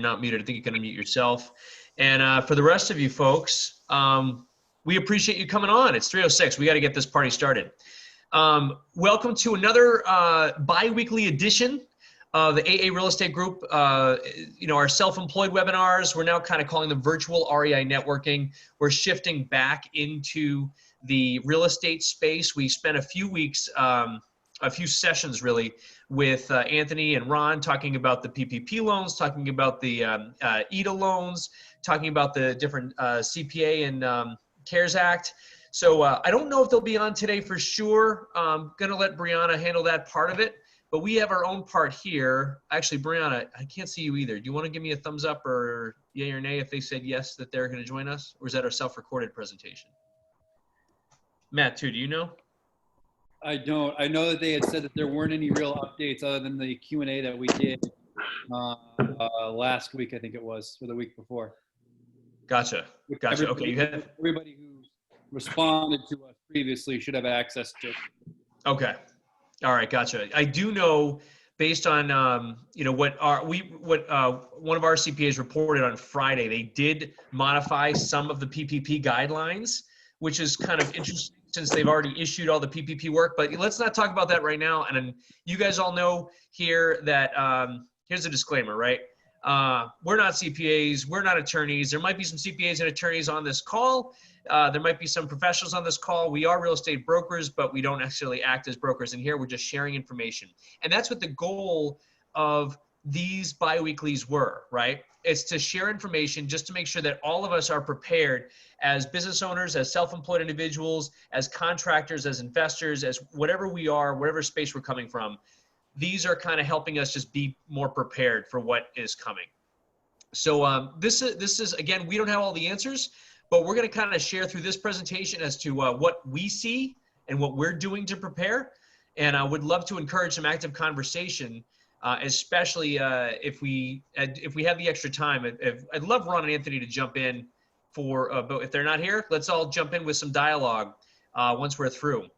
not muted. I think you can unmute yourself. And for the rest of you folks, we appreciate you coming on. It's 3:06. We got to get this party started. Welcome to another bi-weekly edition of the AA Real Estate Group. Our self-employed webinars, we're now kind of calling them virtual REI networking. We're shifting back into the real estate space. We spent a few weeks, a few sessions really, with Anthony and Ron talking about the PPP loans, talking about the EDA loans, talking about the different CPA and CARES Act. So I don't know if they'll be on today for sure. I'm going to let Brianna handle that part of it, but we have our own part here. Actually, Brianna, I can't see you either. Do you want to give me a thumbs up or yay or nay if they said yes that they're going to join us? Or is that our self-recorded presentation? Matt, too, do you know? I don't. I know that they had said that there weren't any real updates other than the Q&A that we did last week, I think it was, or the week before. Gotcha. Gotcha. Okay. Everybody who responded to us previously should have access to it. Okay. All right. Gotcha. I do know, based on what one of our CPAs reported on Friday, they did modify some of the PPP guidelines, which is kind of interesting since they've already issued all the PPP work. But let's not talk about that right now. And you guys all know here that here's a disclaimer, right? We're not CPAs, we're not attorneys. There might be some CPAs and attorneys on this call. There might be some professionals on this call. We are real estate brokers, but we don't necessarily act as brokers. And here we're just sharing information. And that's what the goal of these bi-weeklies were, right? It's to share information just to make sure that all of us are prepared as business owners, as self-employed individuals, as contractors, as investors, as whatever we are, whatever space we're coming from. These are kind of helping us just be more prepared for what is coming. So this is, again, we don't have all the answers, but we're going to kind of share through this presentation as to what we see and what we're doing to prepare. And I would love to encourage some active conversation, especially if we have the extra time. I'd love Ron and Anthony to jump in but if they're not here, let's all jump in with some dialogue once we're through.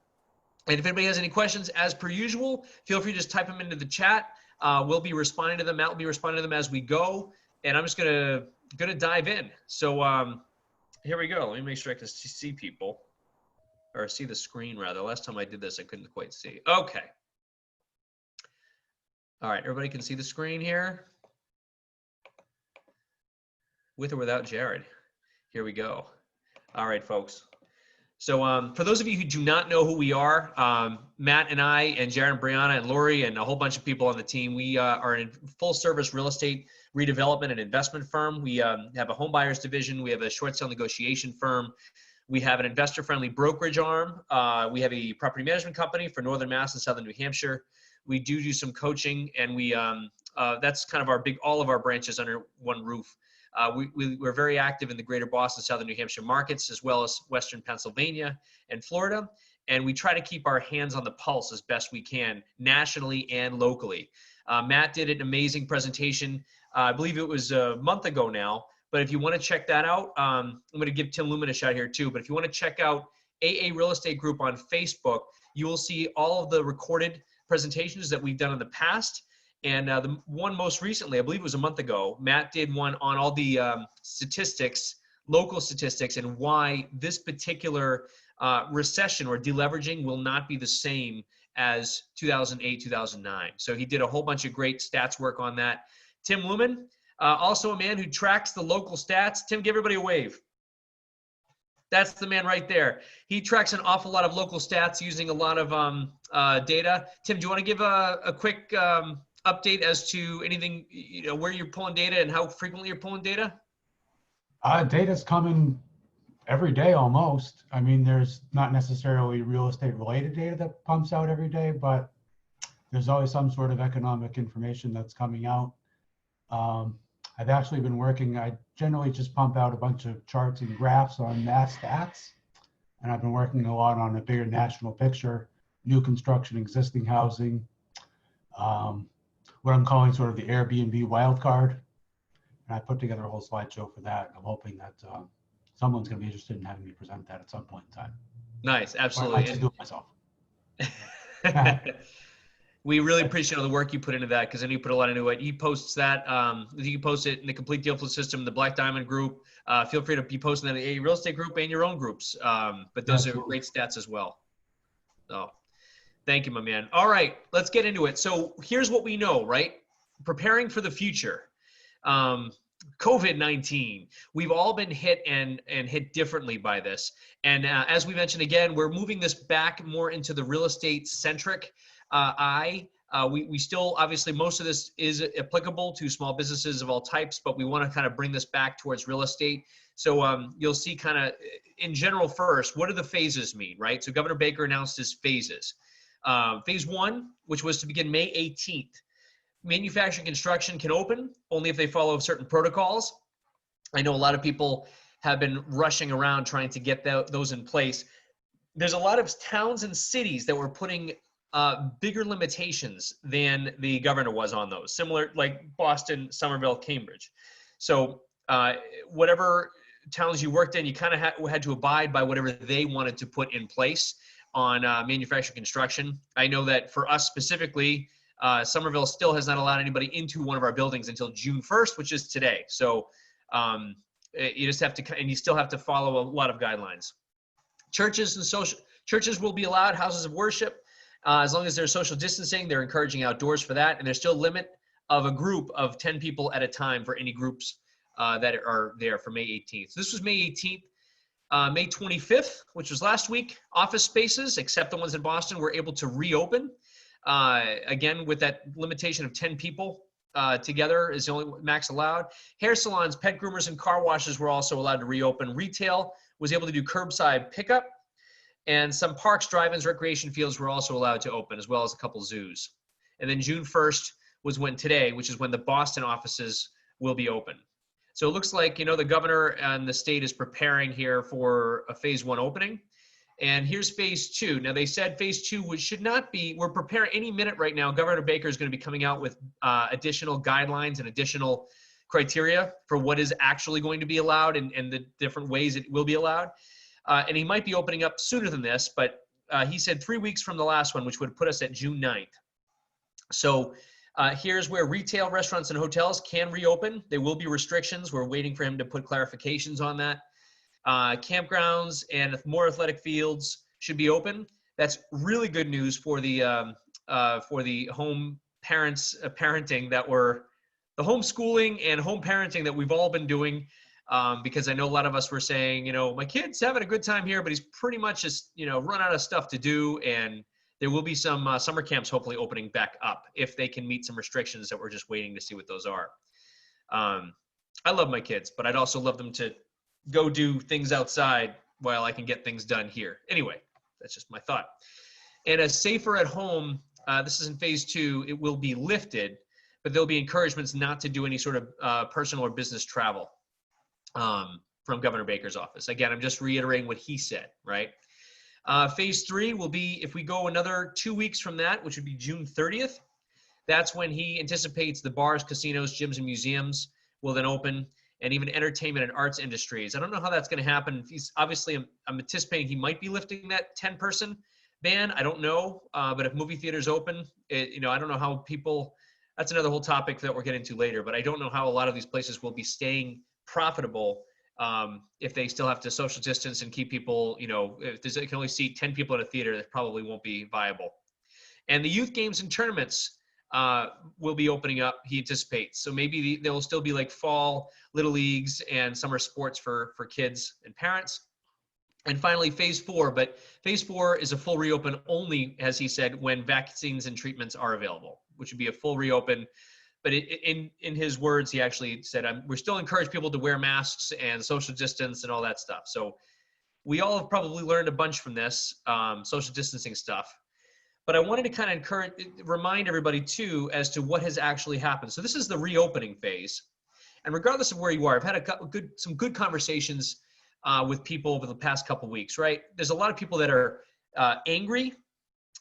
And if anybody has any questions, as per usual, feel free to just type them into the chat. We'll be responding to them. Matt will be responding to them as we go. And I'm just gonna dive in. So here we go. Let me make sure I can see people, or see the screen rather. Last time I did this, I couldn't quite see. Okay. All right, everybody can see the screen here? With or without Jared? Here we go. All right, folks. So for those of you who do not know who we are, Matt and I and Jared and Brianna and Lori and a whole bunch of people on the team, we are a full-service real estate redevelopment and investment firm. We have a home buyers division. We have a short sale negotiation firm. We have an investor-friendly brokerage arm. We have a property management company for Northern Mass and Southern New Hampshire. We do some coaching, and that's kind of all of our branches under one roof. We're very active in the greater Boston, Southern New Hampshire markets, as well as Western Pennsylvania and Florida. And we try to keep our hands on the pulse as best we can, nationally and locally. Matt did an amazing presentation. I believe it was a month ago now. But if you want to check that out, I'm going to give Tim Lumen a shout here too. But if you want to check out AA Real Estate Group on Facebook, you will see all of the recorded presentations that we've done in the past. And the one most recently, I believe it was a month ago, Matt did one on all the statistics, local statistics, and why this particular recession or deleveraging will not be the same as 2008, 2009. So he did a whole bunch of great stats work on that. Tim Lumen, also a man who tracks the local stats. Tim, give everybody a wave. That's the man right there. He tracks an awful lot of local stats using a lot of data. Tim, do you want to give a quick update as to anything, where you're pulling data and how frequently you're pulling data? Data's coming every day almost. I mean, there's not necessarily real estate related data that pumps out every day, but there's always some sort of economic information that's coming out. I've actually been working, I generally just pump out a bunch of charts and graphs on mass stats, and I've been working a lot on a bigger national picture, new construction, existing housing, what I'm calling sort of the Airbnb wildcard. And I put together a whole slideshow for that. I'm hoping that someone's going to be interested in having me present that at some point in time. Nice, absolutely. I might just do it myself. We really appreciate all the work you put into that, because I know you put a lot into it. He posts that. You can post it in the Complete Deal Flow System, the Black Diamond group. Feel free to be posting that in the real estate group and your own groups. But those are great stats as well. So thank you, my man. All right, let's get into it. So here's what we know, right? Preparing for the future. COVID-19. We've all been hit and hit differently by this. And as we mentioned again, we're moving this back more into the real estate centric we still, obviously, most of this is applicable to small businesses of all types, but we want to kind of bring this back towards real estate. So you'll see kind of in general first, what do the phases mean, right? So Governor Baker announced his phases. Phase 1, which was to begin May 18th. Manufacturing construction can open only if they follow certain protocols. I know a lot of people have been rushing around trying to get those in place. There's a lot of towns and cities that were putting bigger limitations than the governor was on those, similar like Boston, Somerville, Cambridge. So whatever towns you worked in, you kind of had to abide by whatever they wanted to put in place on manufacturing construction. I know that for us specifically, Somerville still has not allowed anybody into one of our buildings until June 1st, which is today. So you just have to, and you still have to follow a lot of guidelines. Churches will be allowed, houses of worship, as long as there's social distancing. They're encouraging outdoors for that, and there's still a limit of a group of 10 people at a time for any groups that are there for May 18th. So this was May 18th. May 25th, which was last week, office spaces, except the ones in Boston, were able to reopen. Again, with that limitation of 10 people together is the only max allowed. Hair salons, pet groomers, and car washes were also allowed to reopen. Retail was able to do curbside pickup. And some parks, drive-ins, recreation fields were also allowed to open, as well as a couple zoos. And then June 1st was which is when the Boston offices will be open. So it looks like, the governor and the state is preparing here for a phase 1 opening. And here's phase 2. Now, they said phase 2 should not be, we're preparing any minute right now. Governor Baker is going to be coming out with additional guidelines and additional criteria for what is actually going to be allowed and the different ways it will be allowed. And he might be opening up sooner than this, but he said 3 weeks from the last one, which would put us at June 9th. So here's where retail, restaurants, and hotels can reopen. There will be restrictions. We're waiting for him to put clarifications on that. Campgrounds and more athletic fields should be open. That's really good news for the home parents, parenting that the homeschooling and home parenting that we've all been doing. Because I know a lot of us were saying, my kid's having a good time here, but he's pretty much just, run out of stuff to do. And there will be some summer camps hopefully opening back up if they can meet some restrictions that we're just waiting to see what those are. I love my kids, but I'd also love them to go do things outside while I can get things done here. Anyway, that's just my thought. And a safer at home, this is in phase 2, it will be lifted, but there'll be encouragements not to do any sort of personal or business travel. From Governor Baker's office. Again, I'm just reiterating what he said, right? Phase 3 will be, if we go another 2 weeks from that, which would be June 30th, that's when he anticipates the bars, casinos, gyms, and museums will then open, and even entertainment and arts industries. I don't know how that's going to happen. He's obviously, I'm anticipating he might be lifting that 10-person ban. I don't know, but if movie theaters open, I don't know how people, that's another whole topic that we're getting to later, but I don't know how a lot of these places will be staying profitable if they still have to social distance and keep people, if they can only seat 10 people in a theater, that probably won't be viable. And the youth games and tournaments will be opening up, he anticipates. So maybe there will still be like fall little leagues and summer sports for kids and parents. And finally, phase 4, but phase 4 is a full reopen only, as he said, when vaccines and treatments are available, which would be a full reopen. But in his words, he actually said, we're still encourage people to wear masks and social distance and all that stuff. So we all have probably learned a bunch from this social distancing stuff. But I wanted to kind of remind everybody too as to what has actually happened. So this is the reopening phase. And regardless of where you are, I've had some good conversations with people over the past couple of weeks, right? There's a lot of people that are angry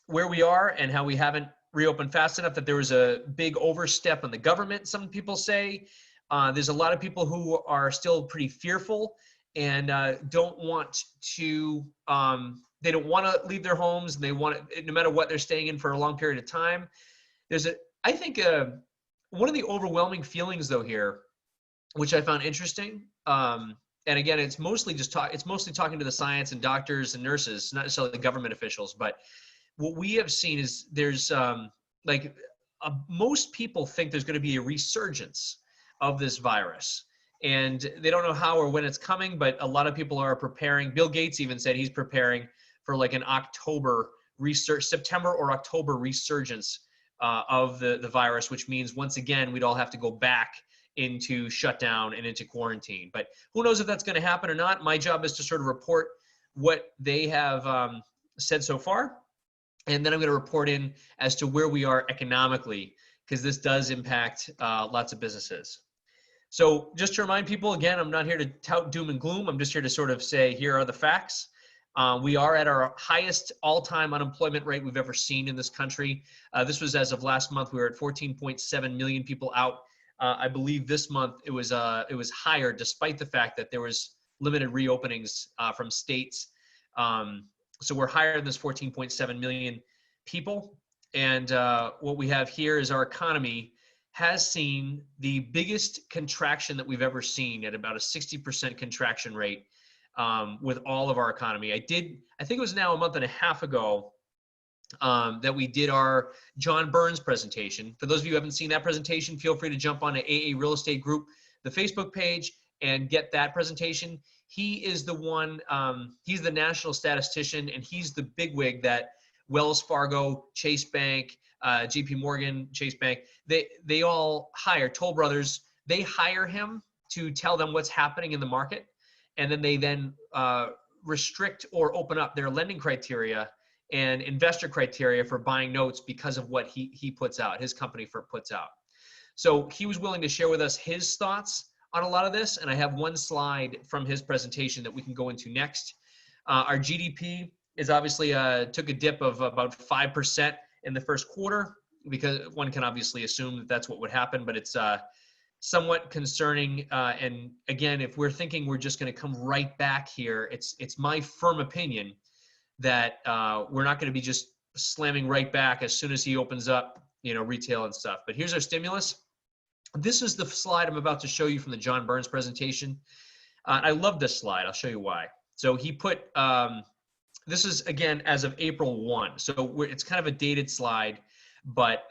where we are and how we haven't reopened fast enough, that there was a big overstep on the government, some people say. There's a lot of people who are still pretty fearful and don't want to leave their homes, and they want to, no matter what, they're staying in for a long period of time. I think one of the overwhelming feelings though here, which I found interesting, and again, it's mostly talking to the science and doctors and nurses, not necessarily the government officials, but what we have seen is there's most people think there's going to be a resurgence of this virus, and they don't know how or when it's coming, but a lot of people are preparing. Bill Gates even said he's preparing for like an September or October resurgence of the virus, which means once again we'd all have to go back into shutdown and into quarantine. But who knows if that's going to happen or not. My job is to sort of report what they have said so far, and then I'm going to report in as to where we are economically, because this does impact lots of businesses. So just to remind people, again, I'm not here to tout doom and gloom. I'm just here to sort of say, here are the facts. We are at our highest all-time unemployment rate we've ever seen in this country. This was as of last month. We were at 14.7 million people out. I believe this month it was higher, despite the fact that there was limited reopenings from states. So we're higher than this 14.7 million people. And what we have here is our economy has seen the biggest contraction that we've ever seen, at about a 60% contraction rate with all of our economy. I think it was now a month and a half ago that we did our John Burns presentation. For those of you who haven't seen that presentation, feel free to jump on to AA Real Estate Group, the Facebook page, and get that presentation. He is the one, he's the national statistician, and he's the bigwig that Wells Fargo, Chase Bank, JP Morgan, Chase Bank, they all hire, Toll Brothers, they hire him to tell them what's happening in the market. And then they restrict or open up their lending criteria and investor criteria for buying notes because of what he puts out, his company puts out. So he was willing to share with us his thoughts on a lot of this, and I have one slide from his presentation that we can go into next. Our GDP is obviously took a dip of about 5% in the first quarter, because one can obviously assume that that's what would happen, but it's somewhat concerning. And again, if we're thinking we're just going to come right back here, it's my firm opinion that we're not going to be just slamming right back as soon as he opens up, retail and stuff. But here's our stimulus. This is the slide I'm about to show you from the John Burns presentation. I love this slide. I'll show you why. So he put, this is again as of April 1. So it's kind of a dated slide, but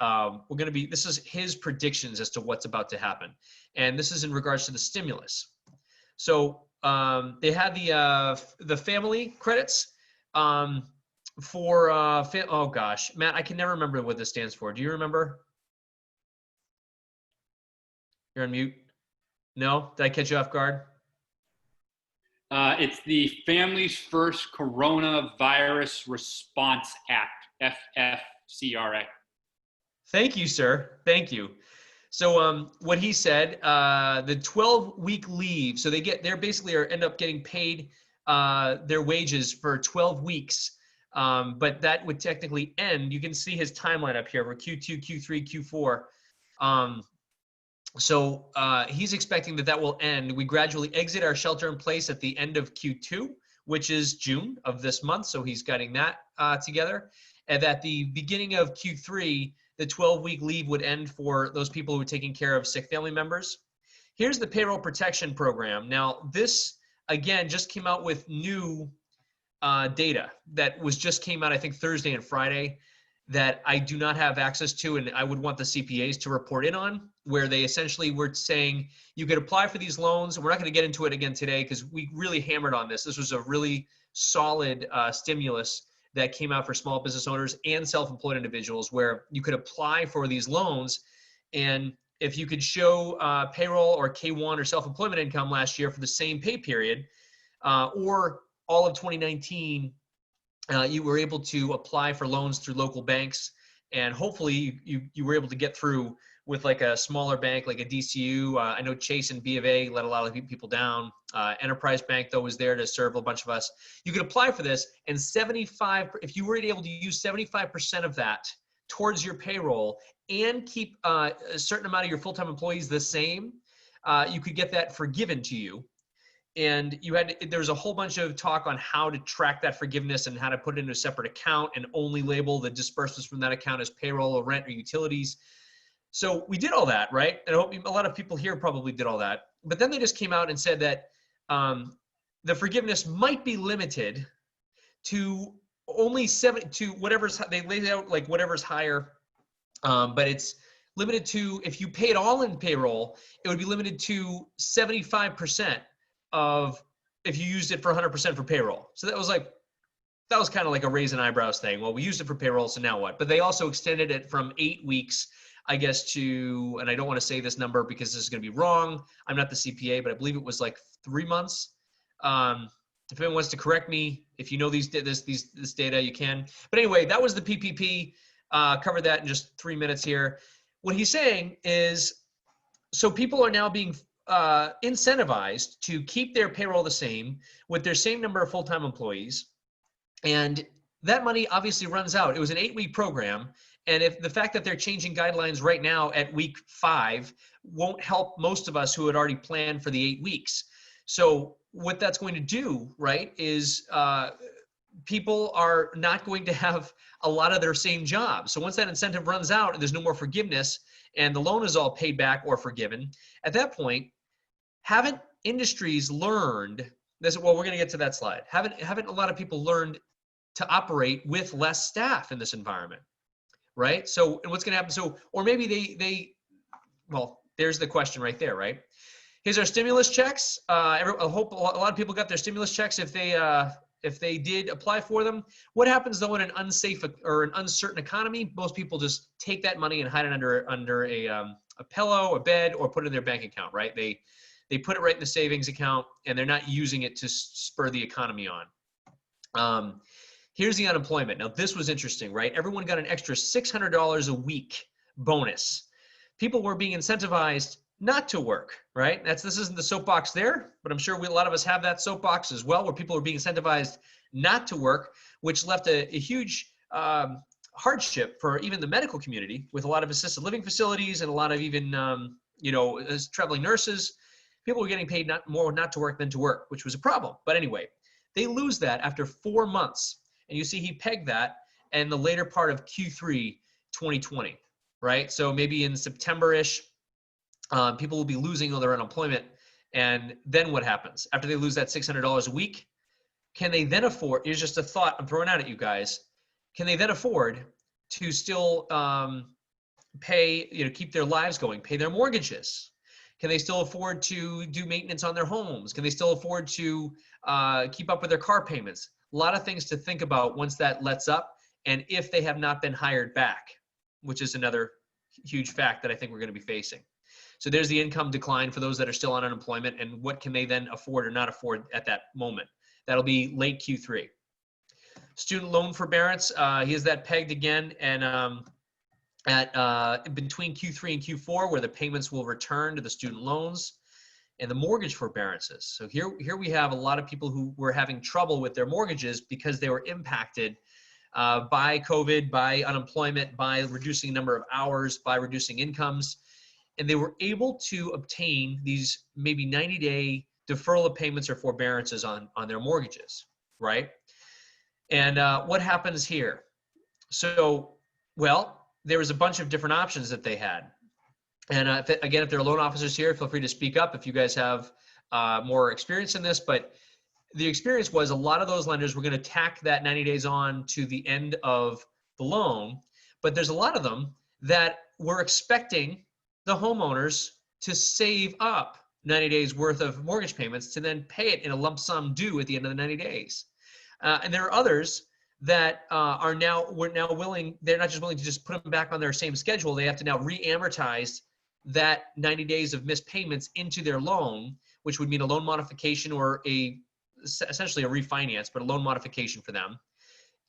this is his predictions as to what's about to happen. And this is in regards to the stimulus. So they had the family credits for, oh gosh, Matt, I can never remember what this stands for. Do you remember? You're on mute. No? Did I catch you off guard? It's the Families First Coronavirus Response Act, FFCRA. Thank you, sir. Thank you. So what he said, the 12-week leave, so they're basically end up getting paid their wages for 12 weeks, but that would technically end. You can see his timeline up here for Q2, Q3, Q4. So he's expecting that will end. We gradually exit our shelter in place at the end of Q2, which is June of this month. So he's getting that together. And at the beginning of Q3, the 12-week leave would end for those people who are taking care of sick family members. Here's the payroll protection program. Now, this, again, just came out with new data that came out, I think, Thursday and Friday, that I do not have access to, and I would want the CPAs to report in on, where they essentially were saying you could apply for these loans. We're not going to get into it again today because we really hammered on this. This was a really solid stimulus that came out for small business owners and self-employed individuals, where you could apply for these loans. And if you could show payroll or K-1 or self-employment income last year for the same pay period, or all of 2019, you were able to apply for loans through local banks, and hopefully you were able to get through with like a smaller bank, like a DCU. I know Chase and B of A let a lot of people down. Enterprise Bank, though, was there to serve a bunch of us. You could apply for this, and if you were able to use 75% of that towards your payroll and keep a certain amount of your full-time employees the same, you could get that forgiven to you. and there was a whole bunch of talk on how to track that forgiveness and how to put it into a separate account and only label the disbursements from that account as payroll or rent or utilities. So we did all that, right? And I hope a lot of people here probably did all that. But then they just came out and said that the forgiveness might be limited to only to whatever's, they laid out like whatever's higher, but it's limited to, if you pay it all in payroll, it would be limited to 75% of if you used it for 100% for payroll. So that was kind of like a raise in eyebrows thing. Well, we used it for payroll, so now what? But they also extended it from 8 weeks, I guess, to, and I don't want to say this number because this is going to be wrong. I'm not the CPA, but I believe it was like 3 months. If anyone wants to correct me, if you know this data, you can. But anyway, that was the PPP. Covered that in just 3 minutes here. What he's saying is, so people are now being incentivized to keep their payroll the same with their same number of full-time employees. And that money obviously runs out. It was an 8-week program. And if the fact that they're changing guidelines right now at week 5 won't help most of us who had already planned for the 8 weeks. So what that's going to do, right, is people are not going to have a lot of their same jobs. So once that incentive runs out and there's no more forgiveness and the loan is all paid back or forgiven, at that point, haven't industries learned this? Well, we're going to get to that slide. Haven't a lot of people learned to operate with less staff in this environment, right? So, and what's going to happen? So, or maybe well, there's the question right there, right? Here's our stimulus checks. I hope a lot of people got their stimulus checks if they did apply for them. What happens though in an unsafe or an uncertain economy? Most people just take that money and hide it under a pillow, a bed, or put it in their bank account, right? They put it right in the savings account and they're not using it to spur the economy on. Here's the unemployment. Now this was interesting, right? Everyone got an extra $600 a week bonus. People were being incentivized not to work, right? This isn't the soapbox there, but I'm sure a lot of us have that soapbox as well, where people are being incentivized not to work, which left a huge hardship for even the medical community with a lot of assisted living facilities and a lot of even, as traveling nurses. People were getting paid more not to work than to work, which was a problem. But anyway, they lose that after 4 months. And you see he pegged that in the later part of Q3 2020, right? So maybe in September-ish, people will be losing all their unemployment. And then what happens? After they lose that $600 a week, can they then afford, here's just a thought I'm throwing out at you guys, can they then afford to still pay, keep their lives going, pay their mortgages? Can they still afford to do maintenance on their homes? Can they still afford to keep up with their car payments? A lot of things to think about once that lets up, and if they have not been hired back, which is another huge fact that I think we're going to be facing. So there's the income decline for those that are still on unemployment, and what can they then afford or not afford at that moment? That'll be late Q3. Student loan forbearance, he has that pegged again, and at between Q3 and Q4, where the payments will return to the student loans, and the mortgage forbearances. So here we have a lot of people who were having trouble with their mortgages because they were impacted by COVID, by unemployment, by reducing the number of hours, by reducing incomes. And they were able to obtain these maybe 90-day deferral of payments or forbearances on their mortgages, right? And what happens here? So, well, there was a bunch of different options that they had. And again, if there are loan officers here, feel free to speak up if you guys have more experience in this. But the experience was a lot of those lenders were going to tack that 90 days on to the end of the loan. But there's a lot of them that were expecting the homeowners to save up 90 days worth of mortgage payments to then pay it in a lump sum due at the end of the 90 days. And there are others that they're not just willing to just put them back on their same schedule. They have to now re-amortize that 90 days of missed payments into their loan, which would mean a loan modification or essentially a refinance, but a loan modification for them.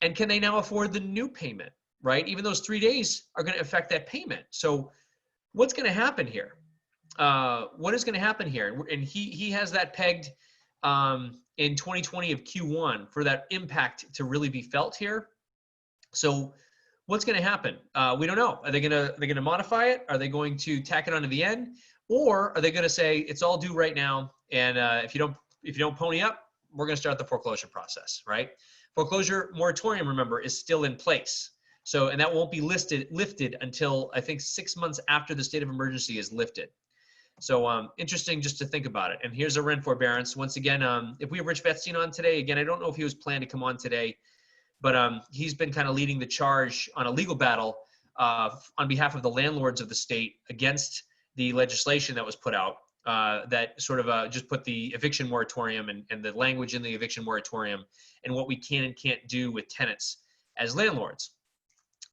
And can they now afford the new payment, right? Even those 3 days are going to affect that payment. So what's going to happen here? What is going to happen here? And he has that pegged in 2020 of Q1 for that impact to really be felt here. So what's going to happen? We don't know. Are they going to modify it? Are they going to tack it onto the end? Or are they going to say it's all due right now? And if you don't if you don't pony up, we're going to start the foreclosure process, right? Foreclosure moratorium, remember, is still in place. So, and that won't be lifted until I think 6 months after the state of emergency is lifted. So interesting just to think about it. And here's a rent forbearance. Once again, if we have Rich Betstein on today, again, I don't know if he was planned to come on today, but he's been kind of leading the charge on a legal battle on behalf of the landlords of the state against the legislation that was put out that sort of just put the eviction moratorium and the language in the eviction moratorium and what we can and can't do with tenants as landlords.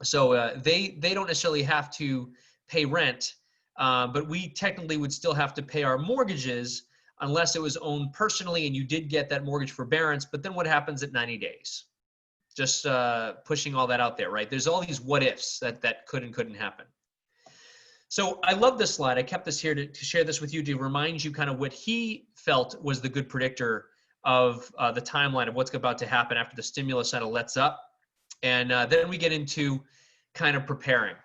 So they don't necessarily have to pay rent, but we technically would still have to pay our mortgages unless it was owned personally and you did get that mortgage forbearance. But then what happens at 90 days? Just pushing all that out there, right? There's all these what ifs that could and couldn't happen. So I love this slide. I kept this here to share this with you to remind you kind of what he felt was the good predictor of the timeline of what's about to happen after the stimulus kind of lets up. And then we get into kind of preparing.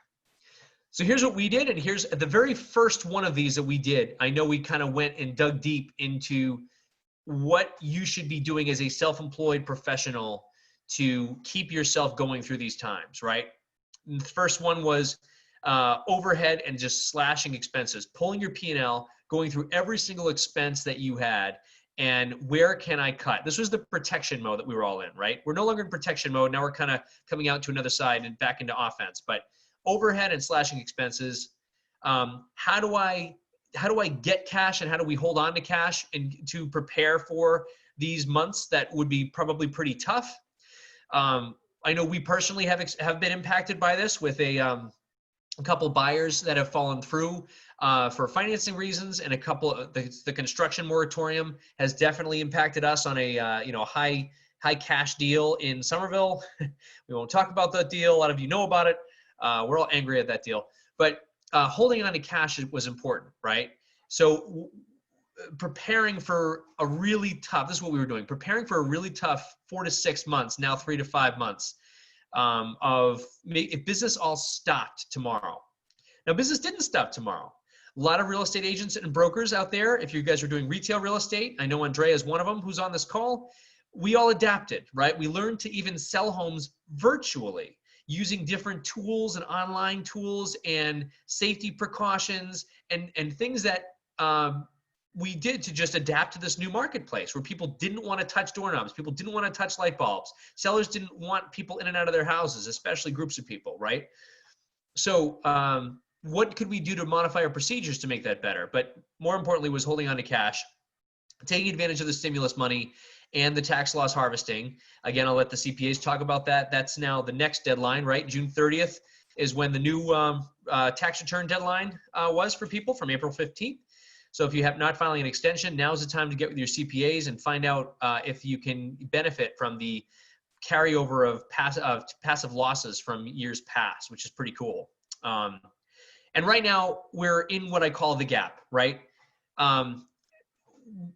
So here's what we did. And here's the very first one of these that we did. I know we kind of went and dug deep into what you should be doing as a self-employed professional to keep yourself going through these times, right? And the first one was overhead and just slashing expenses, pulling your P&L, going through every single expense that you had, and where can I cut? This was the protection mode that we were all in, right? We're no longer in protection mode. Now we're kind of coming out to another side and back into offense. But overhead and slashing expenses, how do I get cash and how do we hold on to cash and to prepare for these months that would be probably pretty tough? I know we personally have been impacted by this with a couple buyers that have fallen through for financing reasons, and a couple of the construction moratorium has definitely impacted us on a high cash deal in Somerville. We won't talk about that deal. A lot of you know about it. We're all angry at that deal, but holding on to cash was important, right? So preparing for a really tough, this is what we were doing, preparing for a really tough 4 to 6 months, now 3 to 5 months if business all stopped tomorrow. Now, business didn't stop tomorrow. A lot of real estate agents and brokers out there, if you guys are doing retail real estate, I know Andrea is one of them who's on this call, we all adapted, right? We learned to even sell homes virtually using different tools and online tools and safety precautions and things that we did to just adapt to this new marketplace where people didn't want to touch doorknobs. People didn't want to touch light bulbs. Sellers didn't want people in and out of their houses, especially groups of people, right? So what could we do to modify our procedures to make that better? But more importantly was holding on to cash, taking advantage of the stimulus money and the tax loss harvesting. Again, I'll let the CPAs talk about that. That's now the next deadline, right? June 30th is when the new tax return deadline was for people from April 15th. So if you have not filing an extension, now's the time to get with your CPAs and find out if you can benefit from the carryover of passive losses from years past, which is pretty cool. And right now we're in what I call the gap, right?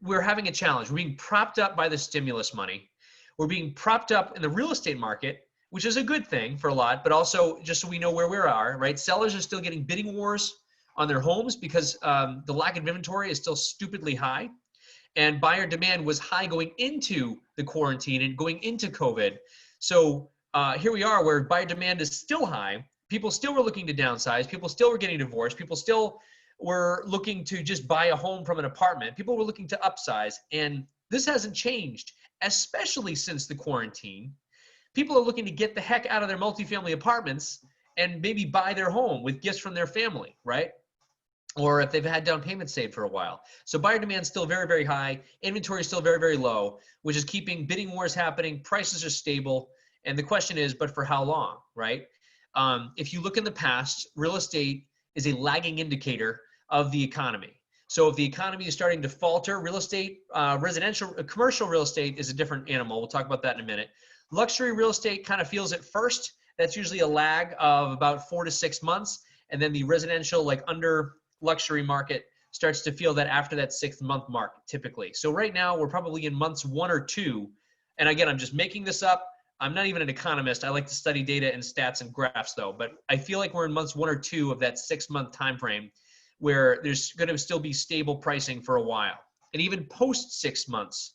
We're having a challenge. We're being propped up by the stimulus money. We're being propped up in the real estate market, which is a good thing for a lot, but also just so we know where we are, right? Sellers are still getting bidding wars on their homes because the lack of inventory is still stupidly high, and buyer demand was high going into the quarantine and going into COVID. So here we are where buyer demand is still high. People still were looking to downsize. People still were getting divorced. People still were looking to just buy a home from an apartment. People were looking to upsize, and this hasn't changed, especially since the quarantine. People are looking to get the heck out of their multifamily apartments and maybe buy their home with gifts from their family, right? Or if they've had down payments saved for a while. So buyer demand is still very, very high. Inventory is still very, very low, which is keeping bidding wars happening. Prices are stable. And the question is, but for how long, right? If you look in the past, real estate is a lagging indicator of the economy. So if the economy is starting to falter, real estate, commercial real estate is a different animal. We'll talk about that in a minute. Luxury real estate kind of feels it first. That's usually a lag of about 4 to 6 months. And then the residential, like under luxury market, starts to feel that after that 6th month mark, typically. So right now we're probably in months 1 or 2. And again, I'm just making this up. I'm not even an economist. I like to study data and stats and graphs though. But I feel like we're in months 1 or 2 of that 6 month time frame where there's going to still be stable pricing for a while. and even post 6 months.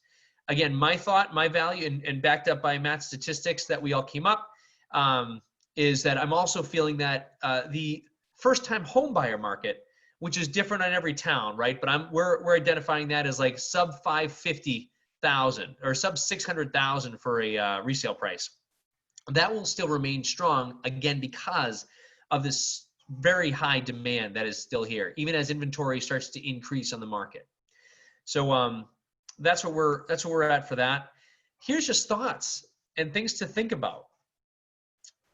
Again, my thought, my value, and backed up by Matt's statistics that we all came up, is that I'm also feeling that the first-time home buyer market, which is different on every town, right? But we're identifying that as like sub 550,000 or sub 600,000 for a resale price. That will still remain strong, again, because of this very high demand that is still here, even as inventory starts to increase on the market. So that's where we're at for that. Here's just thoughts and things to think about.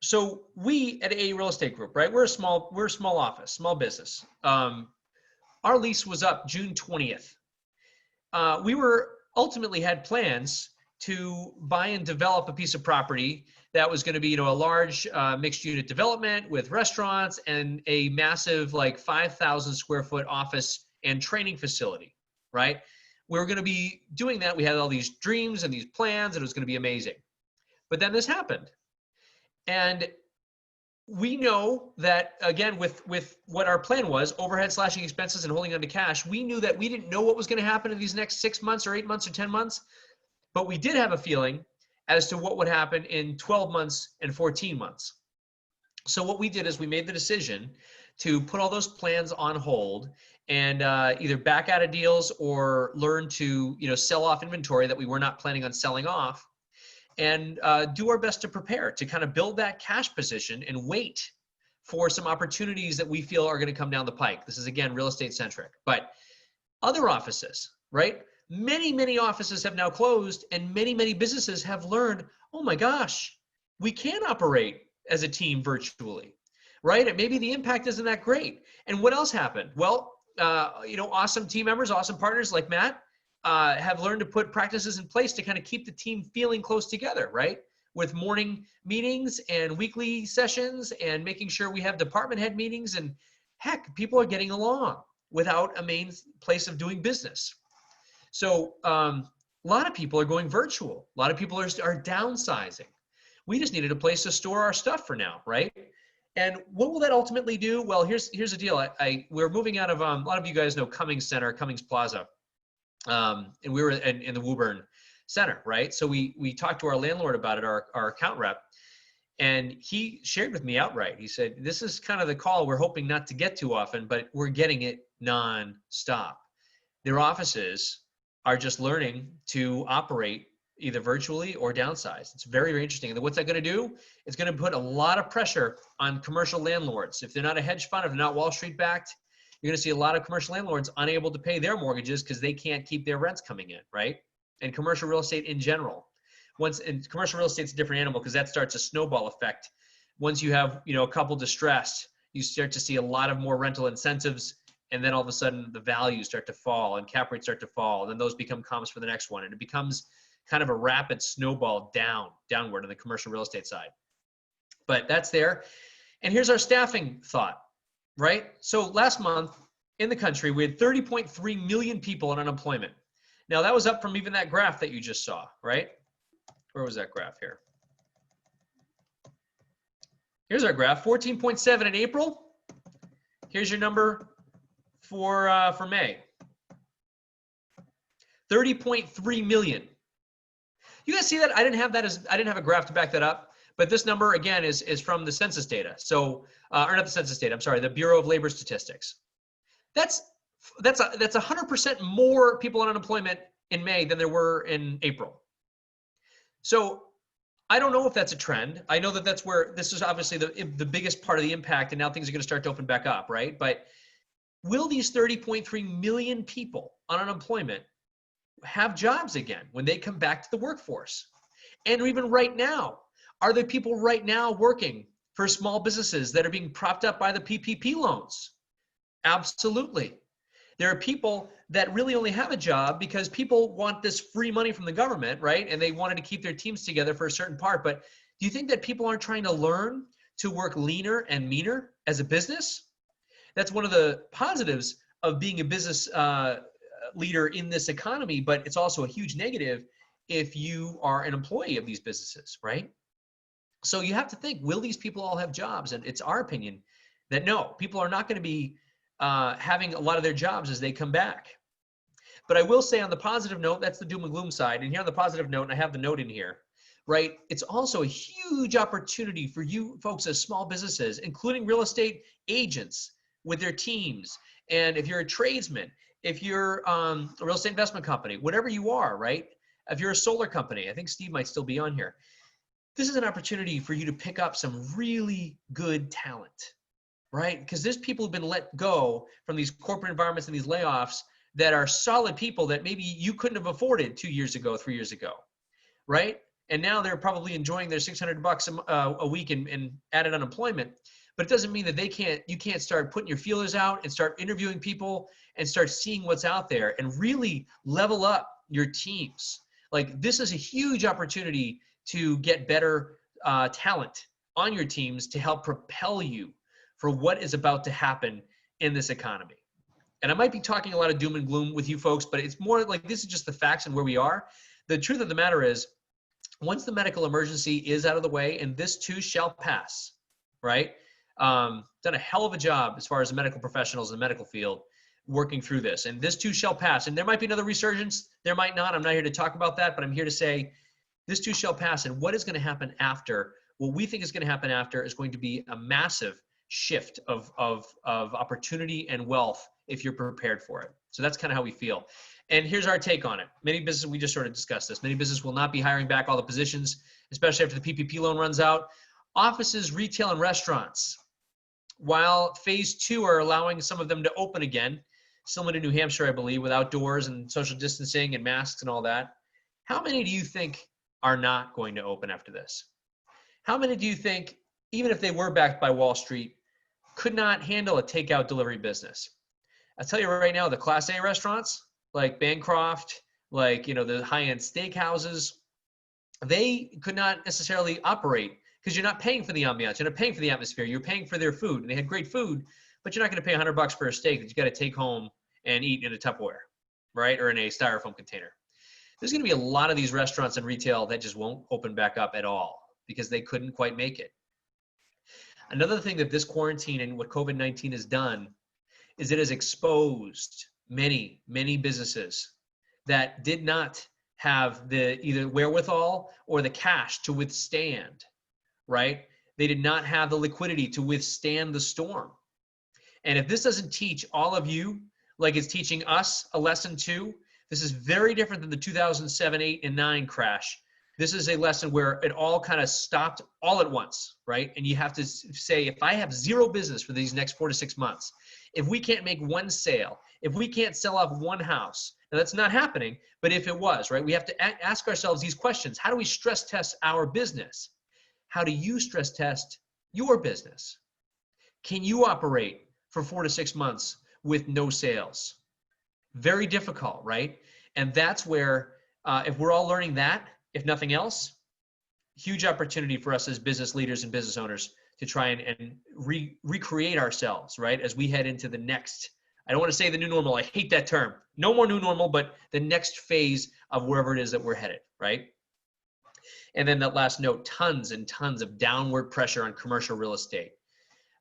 So we at A Real Estate Group, right? We're a small office, small business. Our lease was up June 20th. We ultimately had plans to buy and develop a piece of property that was going to be, a large mixed unit development with restaurants and a massive like 5,000 square foot office and training facility, right? We were going to be doing that. We had all these dreams and these plans, and it was going to be amazing. But then this happened. And we know that, again, with what our plan was, overhead slashing expenses and holding on to cash, we knew that we didn't know what was going to happen in these next 6 months or 8 months or 10 months. But we did have a feeling as to what would happen in 12 months and 14 months. So what we did is we made the decision to put all those plans on hold and either back out of deals or learn to sell off inventory that we were not planning on selling off, and do our best to prepare to kind of build that cash position and wait for some opportunities that we feel are going to come down the pike. This is, again, real estate centric. But other offices, right? Many offices have now closed, and many businesses have learned, oh my gosh, we can operate as a team virtually, right? And maybe the impact isn't that great. And what else happened? Well, awesome team members, awesome partners like Matt have learned to put practices in place to kind of keep the team feeling close together, right? With morning meetings and weekly sessions and making sure we have department head meetings, and heck, people are getting along without a main place of doing business. So a lot of people are going virtual. A lot of people are downsizing. We just needed a place to store our stuff for now, right? And what will that ultimately do? Well, here's the deal. We're moving out of, a lot of you guys know Cummings Center, Cummings Plaza. And we were in the Woburn Center, right? So we talked to our landlord about it, our account rep, and he shared with me outright. He said, this is kind of the call we're hoping not to get too often, but we're getting it nonstop. Their offices are just learning to operate either virtually or downsize. It's very, very interesting. And what's that going to do? It's going to put a lot of pressure on commercial landlords. If they're not a hedge fund, if they're not Wall Street backed, you're going to see a lot of commercial landlords unable to pay their mortgages because they can't keep their rents coming in, right? And commercial real estate in general. And commercial real estate's a different animal because that starts a snowball effect. Once you have, a couple distressed, you start to see a lot of more rental incentives, and then all of a sudden the values start to fall and cap rates start to fall, and then those become comps for the next one, and it becomes kind of a rapid snowball downward on the commercial real estate side. But that's there. And here's our staffing thought, right? So last month in the country, we had 30.3 million people on unemployment. Now that was up from even that graph that you just saw, right? Where was that graph here? Here's our graph, 14.7 in April. Here's your number for May. 30.3 million. You guys see that? I didn't have a graph to back that up, but this number again is from the census data. So, or not the census data, I'm sorry, the Bureau of Labor Statistics. That's 100% more people on unemployment in May than there were in April. So I don't know if that's a trend. I know that that's where this is obviously the biggest part of the impact, and now things are going to start to open back up, right? But will these 30.3 million people on unemployment have jobs again when they come back to the workforce? And even right now, are there people right now working for small businesses that are being propped up by the PPP loans? Absolutely. There are people that really only have a job because people want this free money from the government, right? And they wanted to keep their teams together for a certain part. But do you think that people aren't trying to learn to work leaner and meaner as a business? That's one of the positives of being a business leader in this economy, but it's also a huge negative if you are an employee of these businesses, right? So you have to think, will these people all have jobs? And it's our opinion that no, people are not going to be having a lot of their jobs as they come back. But I will say on the positive note, that's the doom and gloom side. And here on the positive note, and I have the note in here, right? It's also a huge opportunity for you folks as small businesses, including real estate agents with their teams. And if you're a tradesman, if you're a real estate investment company, whatever you are, right? If you're a solar company, I think Steve might still be on here. This is an opportunity for you to pick up some really good talent, right? Because there's people who've been let go from these corporate environments and these layoffs that are solid people that maybe you couldn't have afforded 2 years ago, 3 years ago, right? And now they're probably enjoying their $600 a week in added unemployment. But it doesn't mean that you can't start putting your feelers out and start interviewing people and start seeing what's out there and really level up your teams. Like, this is a huge opportunity to get better talent on your teams to help propel you for what is about to happen in this economy. And I might be talking a lot of doom and gloom with you folks, but it's more like this is just the facts and where we are. The truth of the matter is, once the medical emergency is out of the way, and this too shall pass, right? Done a hell of a job as far as the medical professionals in the medical field working through this. And this too shall pass. And there might be another resurgence. There might not. I'm not here to talk about that, but I'm here to say this too shall pass. And what is going to happen after, what we think is going to happen after, is going to be a massive shift of opportunity and wealth if you're prepared for it. So that's kind of how we feel. And here's our take on it. Many businesses, we just sort of discussed this, many businesses will not be hiring back all the positions, especially after the PPP loan runs out. Offices, retail, and restaurants, while phase 2 are allowing some of them to open again, similar to New Hampshire, I believe, with outdoors and social distancing and masks and all that. How many do you think are not going to open after this? How many do you think, even if they were backed by Wall Street, could not handle a takeout delivery business? I'll tell you right now, the Class A restaurants, like Bancroft, like, the high-end steakhouses, they could not necessarily operate because you're not paying for the ambiance, you're not paying for the atmosphere, you're paying for their food. And they had great food, but you're not going to pay $100 for a steak that you got to take home and eat in a Tupperware, right? Or in a styrofoam container. There's going to be a lot of these restaurants and retail that just won't open back up at all because they couldn't quite make it. Another thing that this quarantine and what COVID-19 has done is it has exposed many, many businesses that did not have the either wherewithal or the cash to withstand, right? They did not have the liquidity to withstand the storm. And if this doesn't teach all of you, like it's teaching us a lesson too, this is very different than the 2007, 8, and 9 crash. This is a lesson where it all kind of stopped all at once, right? And you have to say, if I have zero business for these next 4 to 6 months, if we can't make one sale, if we can't sell off one house, now that's not happening, but if it was, right, we have to ask ourselves these questions. How do we stress test our business? How do you stress test your business? Can you operate for 4 to 6 months with no sales? Very difficult, right? And that's where, if we're all learning that, if nothing else, huge opportunity for us as business leaders and business owners to try and recreate ourselves, right? As we head into the next, I don't want to say the new normal. I hate that term. No more new normal, but the next phase of wherever it is that we're headed, right? And then that last note, tons and tons of downward pressure on commercial real estate.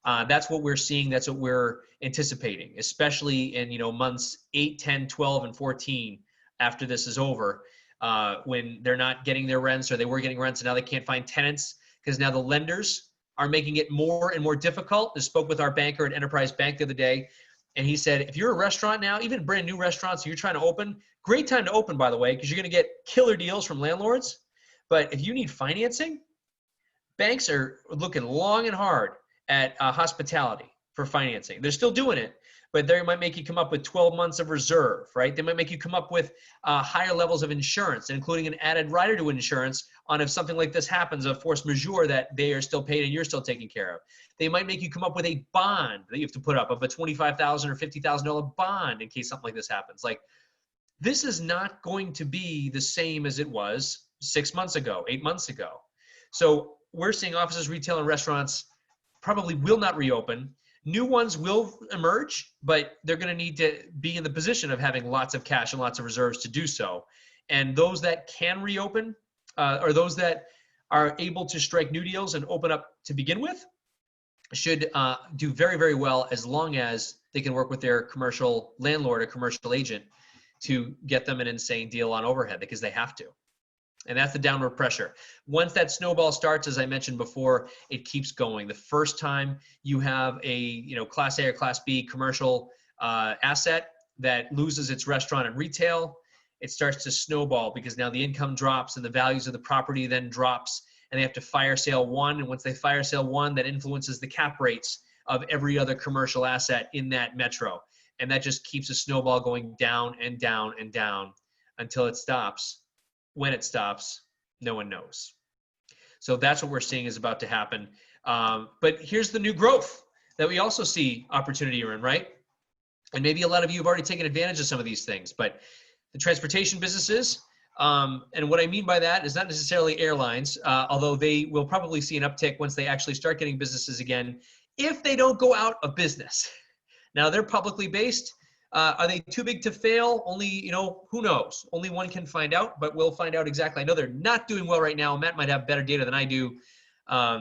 That's what we're seeing. That's what we're anticipating, especially in months 8, 10, 12, and 14 after this is over, when they're not getting their rents, or they were getting rents and now they can't find tenants because now the lenders are making it more and more difficult. I spoke with our banker at Enterprise Bank the other day, and he said, if you're a restaurant now, even brand new restaurants, you're trying to open, great time to open, by the way, because you're going to get killer deals from landlords. But if you need financing, banks are looking long and hard at hospitality for financing. They're still doing it, but they might make you come up with 12 months of reserve, right? They might make you come up with higher levels of insurance, including an added rider to insurance on if something like this happens, a force majeure that they are still paid and you're still taken care of. They might make you come up with a bond that you have to put up of a $25,000 or $50,000 bond in case something like this happens. Like, this is not going to be the same as it was 6 months ago, 8 months ago. So we're seeing offices, retail, and restaurants probably will not reopen. New ones will emerge, but they're going to need to be in the position of having lots of cash and lots of reserves to do so. And those that can reopen, or those that are able to strike new deals and open up to begin with, should do very, very well, as long as they can work with their commercial landlord or commercial agent to get them an insane deal on overhead because they have to. And that's the downward pressure. Once that snowball starts, as I mentioned before, it keeps going. The first time you have a Class A or Class B commercial asset that loses its restaurant and retail, it starts to snowball because now the income drops and the values of the property then drops, and they have to fire sale one. And once they fire sale one, that influences the cap rates of every other commercial asset in that metro. And that just keeps a snowball going down and down and down until it stops. When it stops, no one knows. So that's what we're seeing is about to happen. But here's the new growth that we also see opportunity in, right? And maybe a lot of you have already taken advantage of some of these things, but the transportation businesses, and what I mean by that is not necessarily airlines, although they will probably see an uptick once they actually start getting businesses again, if they don't go out of business. Now they're publicly based. Are they too big to fail? Only, who knows? Only one can find out, but we'll find out exactly. I know they're not doing well right now. Matt might have better data than I do. Have